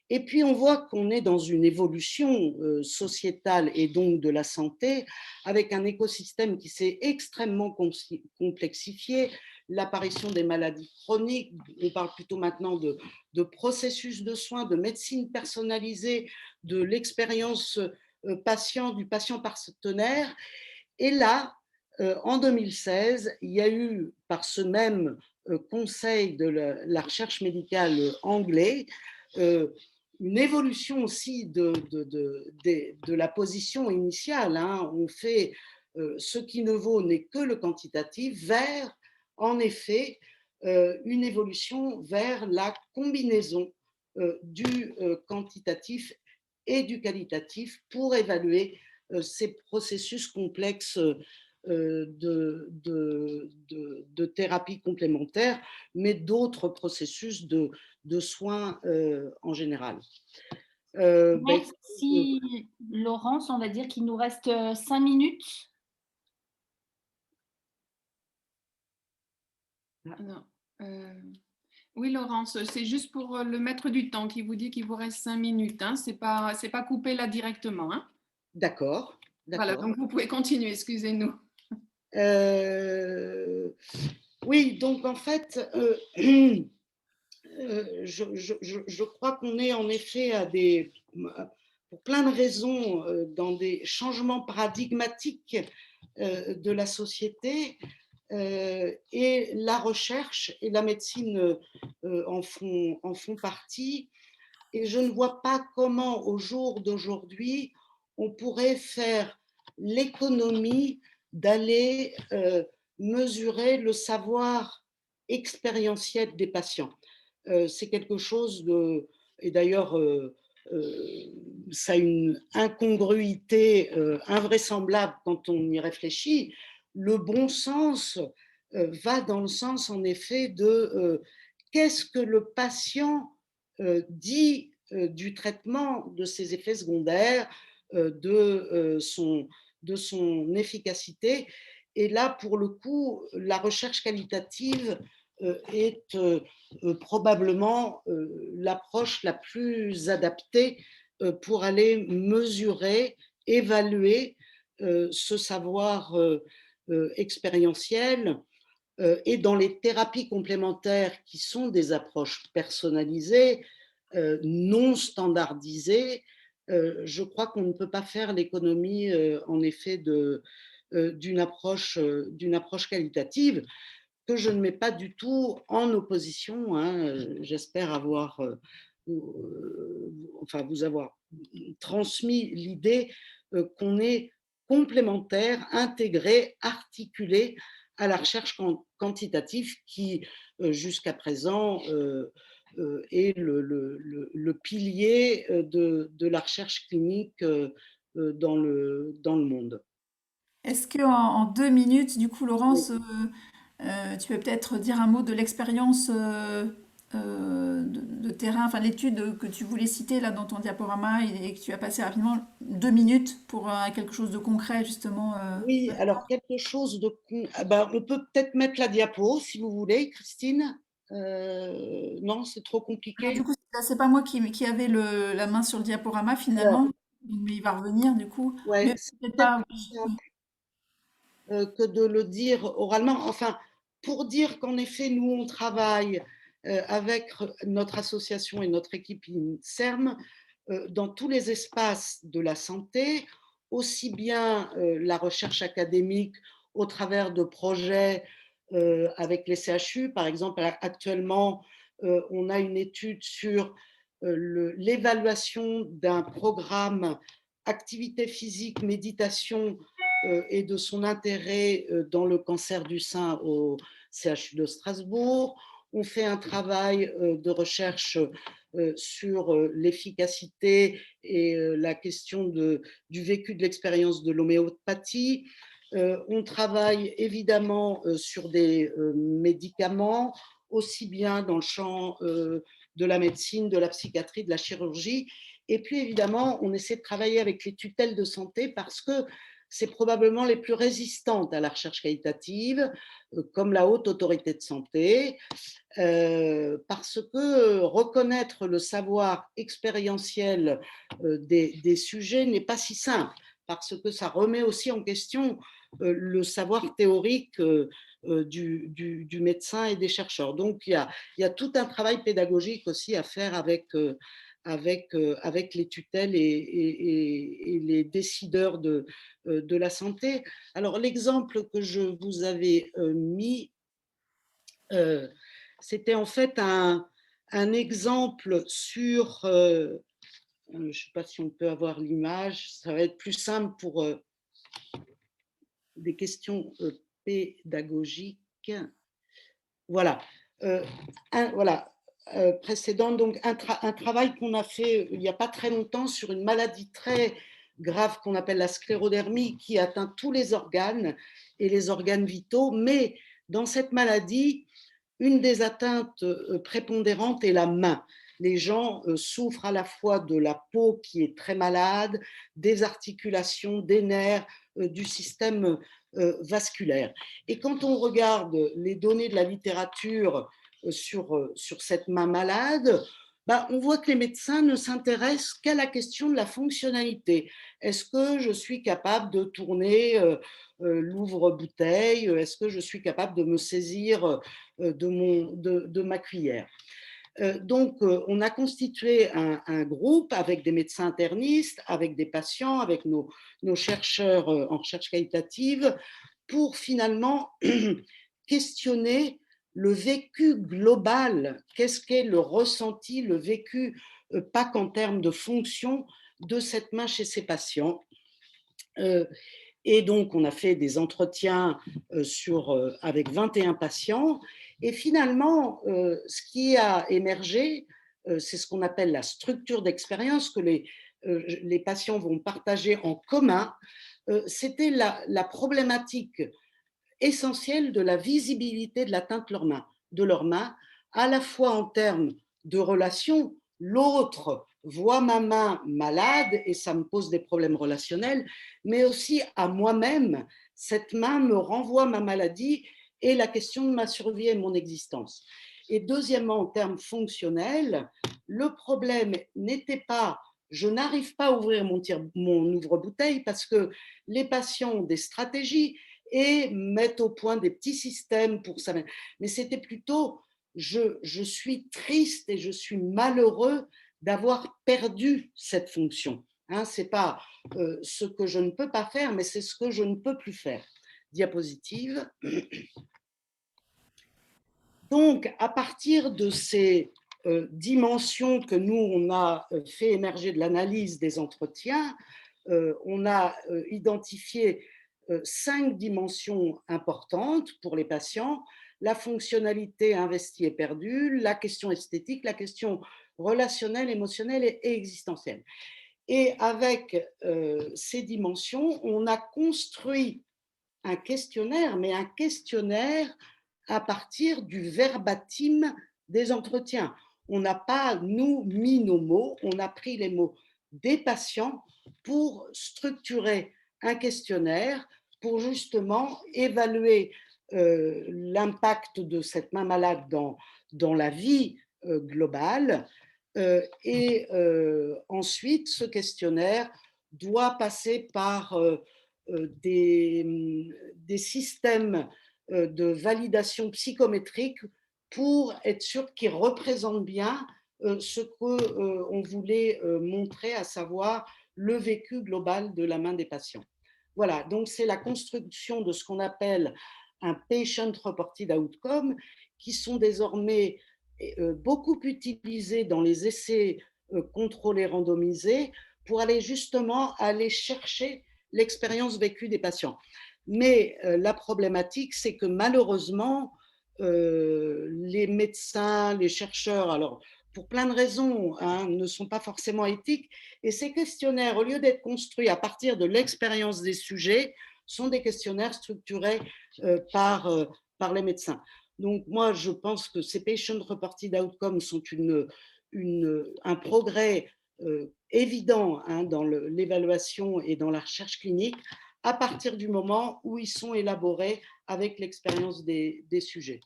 Et puis on voit qu'on est dans une évolution sociétale et donc de la santé, avec un écosystème qui s'est extrêmement complexifié, l'apparition des maladies chroniques, on parle plutôt maintenant de processus de soins, de médecine personnalisée, de l'expérience patient, du patient partenaire. Et là, en 2016, il y a eu, par ce même conseil de la recherche médicale anglais, une évolution aussi de la position initiale. Hein. On fait ce qui ne vaut n'est que le quantitatif vers, en effet, une évolution vers la combinaison du quantitatif et du qualitatif pour évaluer ces processus complexes de thérapie complémentaire, mais d'autres processus de soins en général. Merci Laurence, on va dire qu'il nous reste 5 minutes. Non. Oui, Laurence, c'est juste pour le maître du temps qui vous dit qu'il vous reste 5 minutes. Hein. C'est pas coupé là directement. Hein. D'accord. Voilà, donc vous pouvez continuer, excusez-nous. Oui, donc en fait, je crois qu'on est en effet pour plein de raisons dans des changements paradigmatiques de la société et la recherche et la médecine en font partie. Et je ne vois pas comment, au jour d'aujourd'hui, on pourrait faire l'économie d'aller mesurer le savoir expérientiel des patients. C'est quelque chose de... Et d'ailleurs, ça a une incongruité invraisemblable quand on y réfléchit. Le bon sens va dans le sens, en effet, de qu'est-ce que le patient dit du traitement de ses effets secondaires, de son efficacité. Et là, pour le coup, la recherche qualitative est probablement l'approche la plus adaptée pour aller mesurer, évaluer ce savoir expérientiel. Et dans les thérapies complémentaires qui sont des approches personnalisées, non standardisées, je crois qu'on ne peut pas faire l'économie, en effet, d'une approche qualitative que je ne mets pas du tout en opposition. Hein. J'espère vous avoir transmis l'idée qu'on est complémentaire, intégré, articulé à la recherche quantitative qui, jusqu'à présent, est le pilier de la recherche clinique dans le monde. Est-ce qu'en 2 minutes, du coup, Laurence, tu peux peut-être dire un mot de l'expérience de terrain, enfin l'étude que tu voulais citer là dans ton diaporama et que tu as passé rapidement 2 minutes pour quelque chose de concret justement. Oui, alors quelque chose de... on peut peut-être mettre la diapo si vous voulez, Christine. Non, c'est trop compliqué. Alors, du coup, c'est pas moi qui avait la main sur le diaporama finalement, mais il va revenir du coup. Ouais, Mais c'est peut-être peut-être pas. plus simple que de le dire oralement. Enfin, pour dire qu'en effet, nous, on travaille avec notre association et notre équipe INSERM dans tous les espaces de la santé, aussi bien la recherche académique au travers de projets avec les CHU. Par exemple, actuellement, on a une étude sur l'évaluation d'un programme activité physique, méditation et de son intérêt dans le cancer du sein au CHU de Strasbourg. On fait un travail de recherche sur l'efficacité et la question du vécu de l'expérience de l'homéopathie. On travaille évidemment sur des médicaments, aussi bien dans le champ de la médecine, de la psychiatrie, de la chirurgie. Et puis évidemment, on essaie de travailler avec les tutelles de santé parce que c'est probablement les plus résistantes à la recherche qualitative, comme la Haute Autorité de Santé, parce que reconnaître le savoir expérientiel des sujets n'est pas si simple, parce que ça remet aussi en question le savoir théorique du médecin et des chercheurs. Donc, il y a tout un travail pédagogique aussi à faire avec les tutelles et les décideurs de la santé. Alors, l'exemple que je vous avais mis, c'était en fait un exemple sur, je ne sais pas si on peut avoir l'image, ça va être plus simple pour des questions pédagogiques. Voilà. Précédent, donc un travail qu'on a fait il n'y a pas très longtemps sur une maladie très grave qu'on appelle la sclérodermie, qui atteint tous les organes et les organes vitaux, mais dans cette maladie, une des atteintes prépondérantes est la main. Les gens souffrent à la fois de la peau qui est très malade, des articulations, des nerfs, du système vasculaire. Et quand on regarde les données de la littérature sur cette main malade, on voit que les médecins ne s'intéressent qu'à la question de la fonctionnalité. Est-ce que je suis capable de tourner l'ouvre-bouteille? Est-ce que je suis capable de me saisir de ma cuillère? Donc, on a constitué un groupe avec des médecins internistes, avec des patients, avec nos chercheurs en recherche qualitative, pour finalement questionner le vécu global. Qu'est-ce qu'est le ressenti, le vécu, pas qu'en termes de fonction, de cette main chez ces patients. Et donc, on a fait des entretiens avec 21 patients. Et finalement, ce qui a émergé, c'est ce qu'on appelle la structure d'expérience que les patients vont partager en commun. C'était la problématique essentielle de la visibilité de l'atteinte de leurs mains, à la fois en termes de relation. L'autre voit ma main malade et ça me pose des problèmes relationnels, mais aussi à moi-même, cette main me renvoie ma maladie et la question de ma survie et de mon existence. Et deuxièmement, en termes fonctionnels, le problème n'était pas je n'arrive pas à ouvrir mon ouvre-bouteille parce que les patients ont des stratégies et mettent au point des petits systèmes pour ça. Mais c'était plutôt je suis triste et je suis malheureux d'avoir perdu cette fonction. Ce n'est pas ce que je ne peux pas faire, mais c'est ce que je ne peux plus faire. Diapositive. Donc, à partir de ces dimensions que nous, on a fait émerger de l'analyse des entretiens, on a identifié 5 dimensions importantes pour les patients: la fonctionnalité investie et perdue, la question esthétique, la question relationnelle, émotionnelle et existentielle. Et avec ces dimensions, on a construit un questionnaire, mais un questionnaire à partir du verbatim des entretiens. On n'a pas, nous, mis nos mots, on a pris les mots des patients pour structurer un questionnaire pour justement évaluer l'impact de cette main malade dans la vie globale. Et ensuite, ce questionnaire doit passer par des systèmes de validation psychométrique pour être sûr qu'ils représentent bien ce qu'on voulait montrer, à savoir le vécu global de la main des patients. Voilà, donc c'est la construction de ce qu'on appelle un patient reported outcome, qui sont désormais beaucoup utilisés dans les essais contrôlés randomisés pour aller justement chercher l'expérience vécue des patients. Mais la problématique, c'est que malheureusement, les médecins, les chercheurs, alors pour plein de raisons, hein, ne sont pas forcément éthiques. Et ces questionnaires, au lieu d'être construits à partir de l'expérience des sujets, sont des questionnaires structurés par les médecins. Donc moi, je pense que ces patient reported outcomes sont un progrès évident, hein, dans l'évaluation et dans la recherche clinique, à partir du moment où ils sont élaborés avec l'expérience des sujets.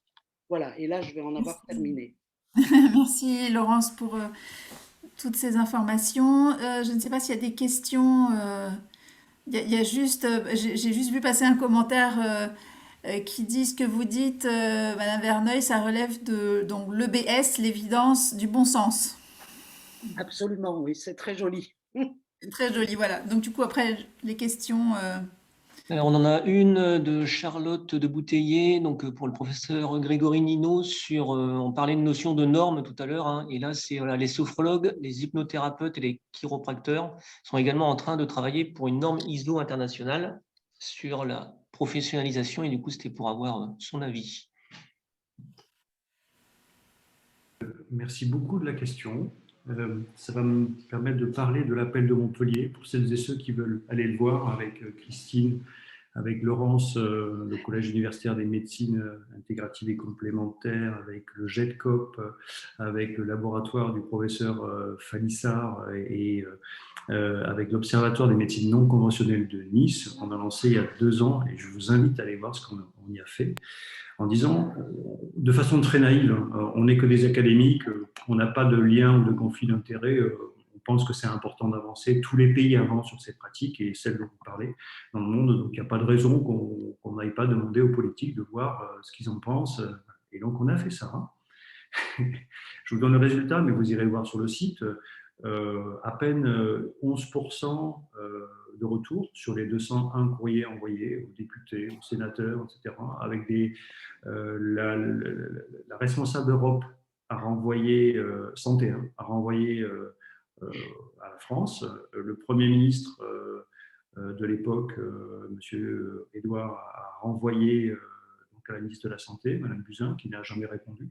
Voilà, et là, je vais en avoir terminé. Merci Laurence pour toutes ces informations. Je ne sais pas s'il y a des questions. Il y a juste, j'ai juste vu passer un commentaire qui dit ce que vous dites, Madame Verneuil, ça relève de donc l'EBS, l'évidence du bon sens. Absolument, oui, c'est très joli. C'est très joli, voilà. Donc du coup, après, les questions. Alors, on en a une de Charlotte de Bouteiller, donc pour le professeur Grégory Nino, on parlait de notion de normes tout à l'heure, hein, et là, c'est voilà, les sophrologues, les hypnothérapeutes et les chiropracteurs sont également en train de travailler pour une norme ISO internationale sur la professionnalisation, et du coup, c'était pour avoir son avis. Merci beaucoup de la question. Ça va me permettre de parler de l'appel de Montpellier pour celles et ceux qui veulent aller le voir avec Christine, avec Laurence, le Collège universitaire des médecines intégratives et complémentaires, avec le GEDCOP, avec le laboratoire du professeur Falissard et avec l'Observatoire des médecines non conventionnelles de Nice. On a lancé il y a 2 ans et je vous invite à aller voir ce qu'on y a fait. En disant, de façon très naïve, on n'est que des académiques, on n'a pas de lien ou de conflit d'intérêt, on pense que c'est important d'avancer. Tous les pays avancent sur cette pratique et celle dont vous parlez dans le monde, donc il n'y a pas de raison qu'on n'aille pas demander aux politiques de voir ce qu'ils en pensent. Et donc on a fait ça. Je vous donne le résultat, mais vous irez voir sur le site. À peine 11% de retour sur les 201 courriers envoyés aux députés, aux sénateurs, etc. Avec la responsable d'Europe a renvoyé, santé, hein, a renvoyé à la France. Le Premier ministre de l'époque, M. Édouard, a renvoyé donc à la ministre de la Santé, Mme Buzyn, qui n'a jamais répondu.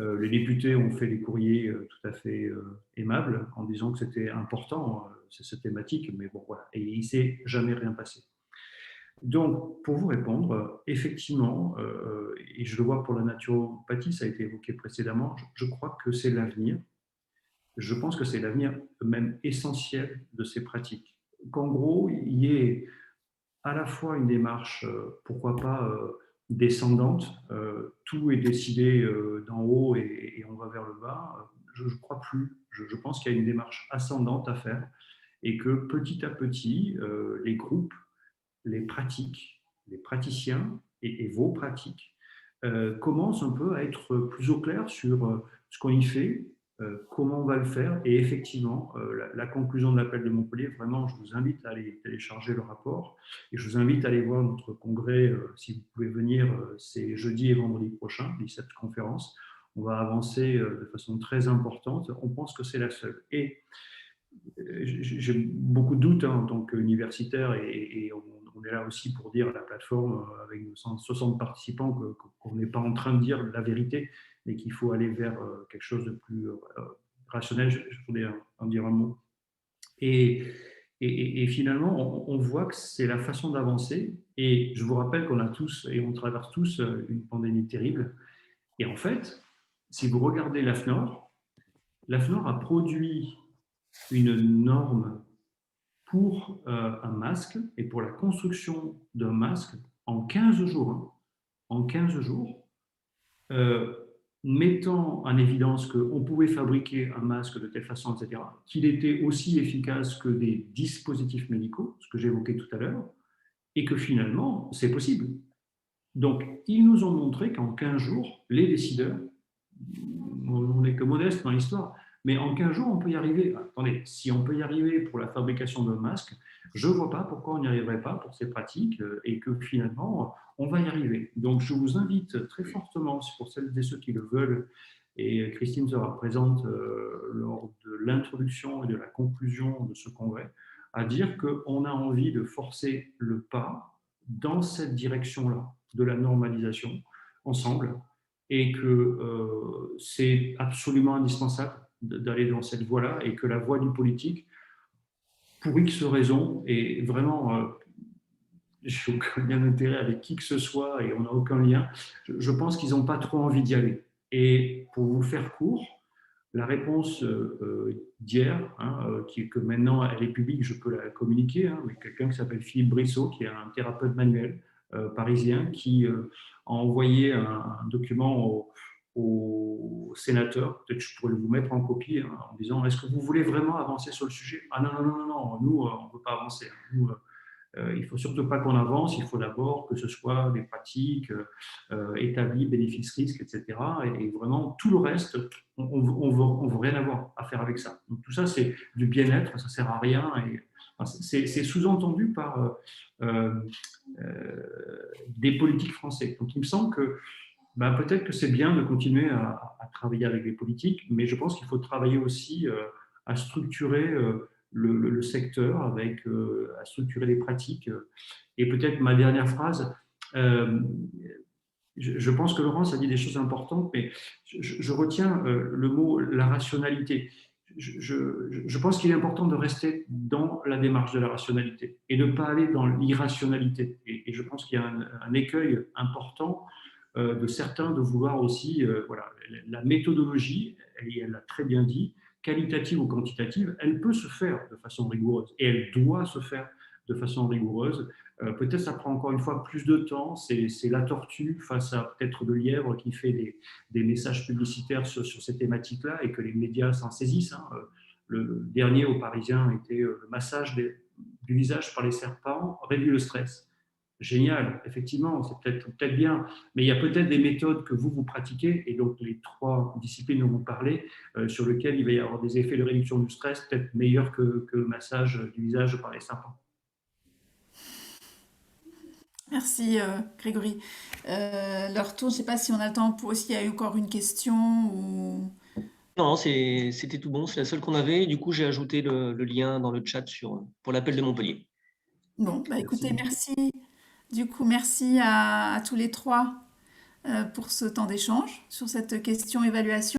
Les députés ont fait des courriers tout à fait aimables en disant que c'était important, cette thématique, mais bon, voilà. Et il ne s'est jamais rien passé. Donc, pour vous répondre, effectivement, et je le vois pour la naturopathie, ça a été évoqué précédemment, je crois que c'est l'avenir. Je pense que c'est l'avenir même essentiel de ces pratiques. Qu'en gros, il y ait à la fois une démarche, pourquoi pas, descendante, tout est décidé d'en haut et on va vers le bas. Je ne crois plus. Je pense qu'il y a une démarche ascendante à faire et que petit à petit, les groupes, les pratiques, les praticiens et vos pratiques commencent un peu à être plus au clair sur ce qu'on y fait, comment on va le faire. Et effectivement, la conclusion de l'appel de Montpellier, vraiment, je vous invite à aller télécharger le rapport et je vous invite à aller voir notre congrès, si vous pouvez venir, c'est jeudi et vendredi prochain, 17 conférences. On va avancer de façon très importante. On pense que c'est la seule. Et j'ai beaucoup de doutes, hein, en tant qu'universitaire et on est là aussi pour dire à la plateforme avec 160 participants qu'on n'est pas en train de dire la vérité, mais qu'il faut aller vers quelque chose de plus rationnel. Je voulais en dire un mot. Et finalement, on voit que c'est la façon d'avancer. Et je vous rappelle qu'on a tous, et on traverse tous, une pandémie terrible. Et en fait, si vous regardez l'AFNOR a produit une norme pour un masque et pour la construction d'un masque en 15 jours. Hein, en 15 jours, mettant en évidence qu'on pouvait fabriquer un masque de telle façon, etc., qu'il était aussi efficace que des dispositifs médicaux, ce que j'évoquais tout à l'heure, et que finalement, c'est possible. Donc, ils nous ont montré qu'en 15 jours, les décideurs, on n'est que modeste dans l'histoire, mais en 15 jours, on peut y arriver. Attendez, si on peut y arriver pour la fabrication d'un masque, je ne vois pas pourquoi on n'y arriverait pas pour ces pratiques et que finalement, on va y arriver. Donc, je vous invite très fortement, pour celles et ceux qui le veulent, et Christine sera présente lors de l'introduction et de la conclusion de ce congrès, à dire qu'on a envie de forcer le pas dans cette direction-là, de la normalisation, ensemble, et que c'est absolument indispensable d'aller dans cette voie-là, et que la voie du politique, pour X raisons, est vraiment j'ai aucun intérêt avec qui que ce soit et on n'a aucun lien. Je pense qu'ils n'ont pas trop envie d'y aller. Et pour vous faire court, la réponse d'hier, que maintenant elle est publique, je peux la communiquer, mais quelqu'un qui s'appelle Philippe Brissot, qui est un thérapeute manuel parisien, qui a envoyé un document au sénateur, peut-être je pourrais vous mettre en copie, en disant est-ce que vous voulez vraiment avancer sur le sujet? Ah non, non, non, non, non, nous, on ne veut pas avancer. Nous, il ne faut surtout pas qu'on avance, il faut d'abord que ce soit des pratiques établies, bénéfices-risques, etc. Et vraiment, tout le reste, on ne veut rien avoir à faire avec ça. Donc, tout ça, c'est du bien-être, ça ne sert à rien. Et, enfin, c'est sous-entendu par des politiques français. Donc, il me semble que peut-être que c'est bien de continuer à travailler avec les politiques, mais je pense qu'il faut travailler aussi à structurer le secteur, à structurer les pratiques. Et peut-être ma dernière phrase, je pense que Laurence a dit des choses importantes, mais je retiens le mot la rationalité. Je pense qu'il est important de rester dans la démarche de la rationalité et de ne pas aller dans l'irrationalité. Et je pense qu'il y a un écueil important de certains de vouloir aussi, la méthodologie, elle l'a très bien dit, qualitative ou quantitative, elle peut se faire de façon rigoureuse et elle doit se faire de façon rigoureuse. Peut-être ça prend encore une fois plus de temps, c'est la tortue face à peut-être le lièvre qui fait des messages publicitaires sur ces thématiques-là et que les médias s'en saisissent. Le dernier au Parisien était le massage du visage par les serpents réduit le stress. Génial, effectivement, c'est peut-être bien, mais il y a peut-être des méthodes que vous pratiquez, et donc les 3 disciplines dont vous parlez, sur lesquelles il va y avoir des effets de réduction du stress peut-être meilleurs que le massage du visage par les serpents. Merci Grégory. Leur tour, je ne sais pas si on a le temps pour s'il y a eu encore une question ou... Non, c'était tout bon, c'est la seule qu'on avait. Du coup, j'ai ajouté le lien dans le chat pour l'appel de Montpellier. Bon, écoutez, merci. Du coup, merci à tous les 3 pour ce temps d'échange sur cette question évaluation.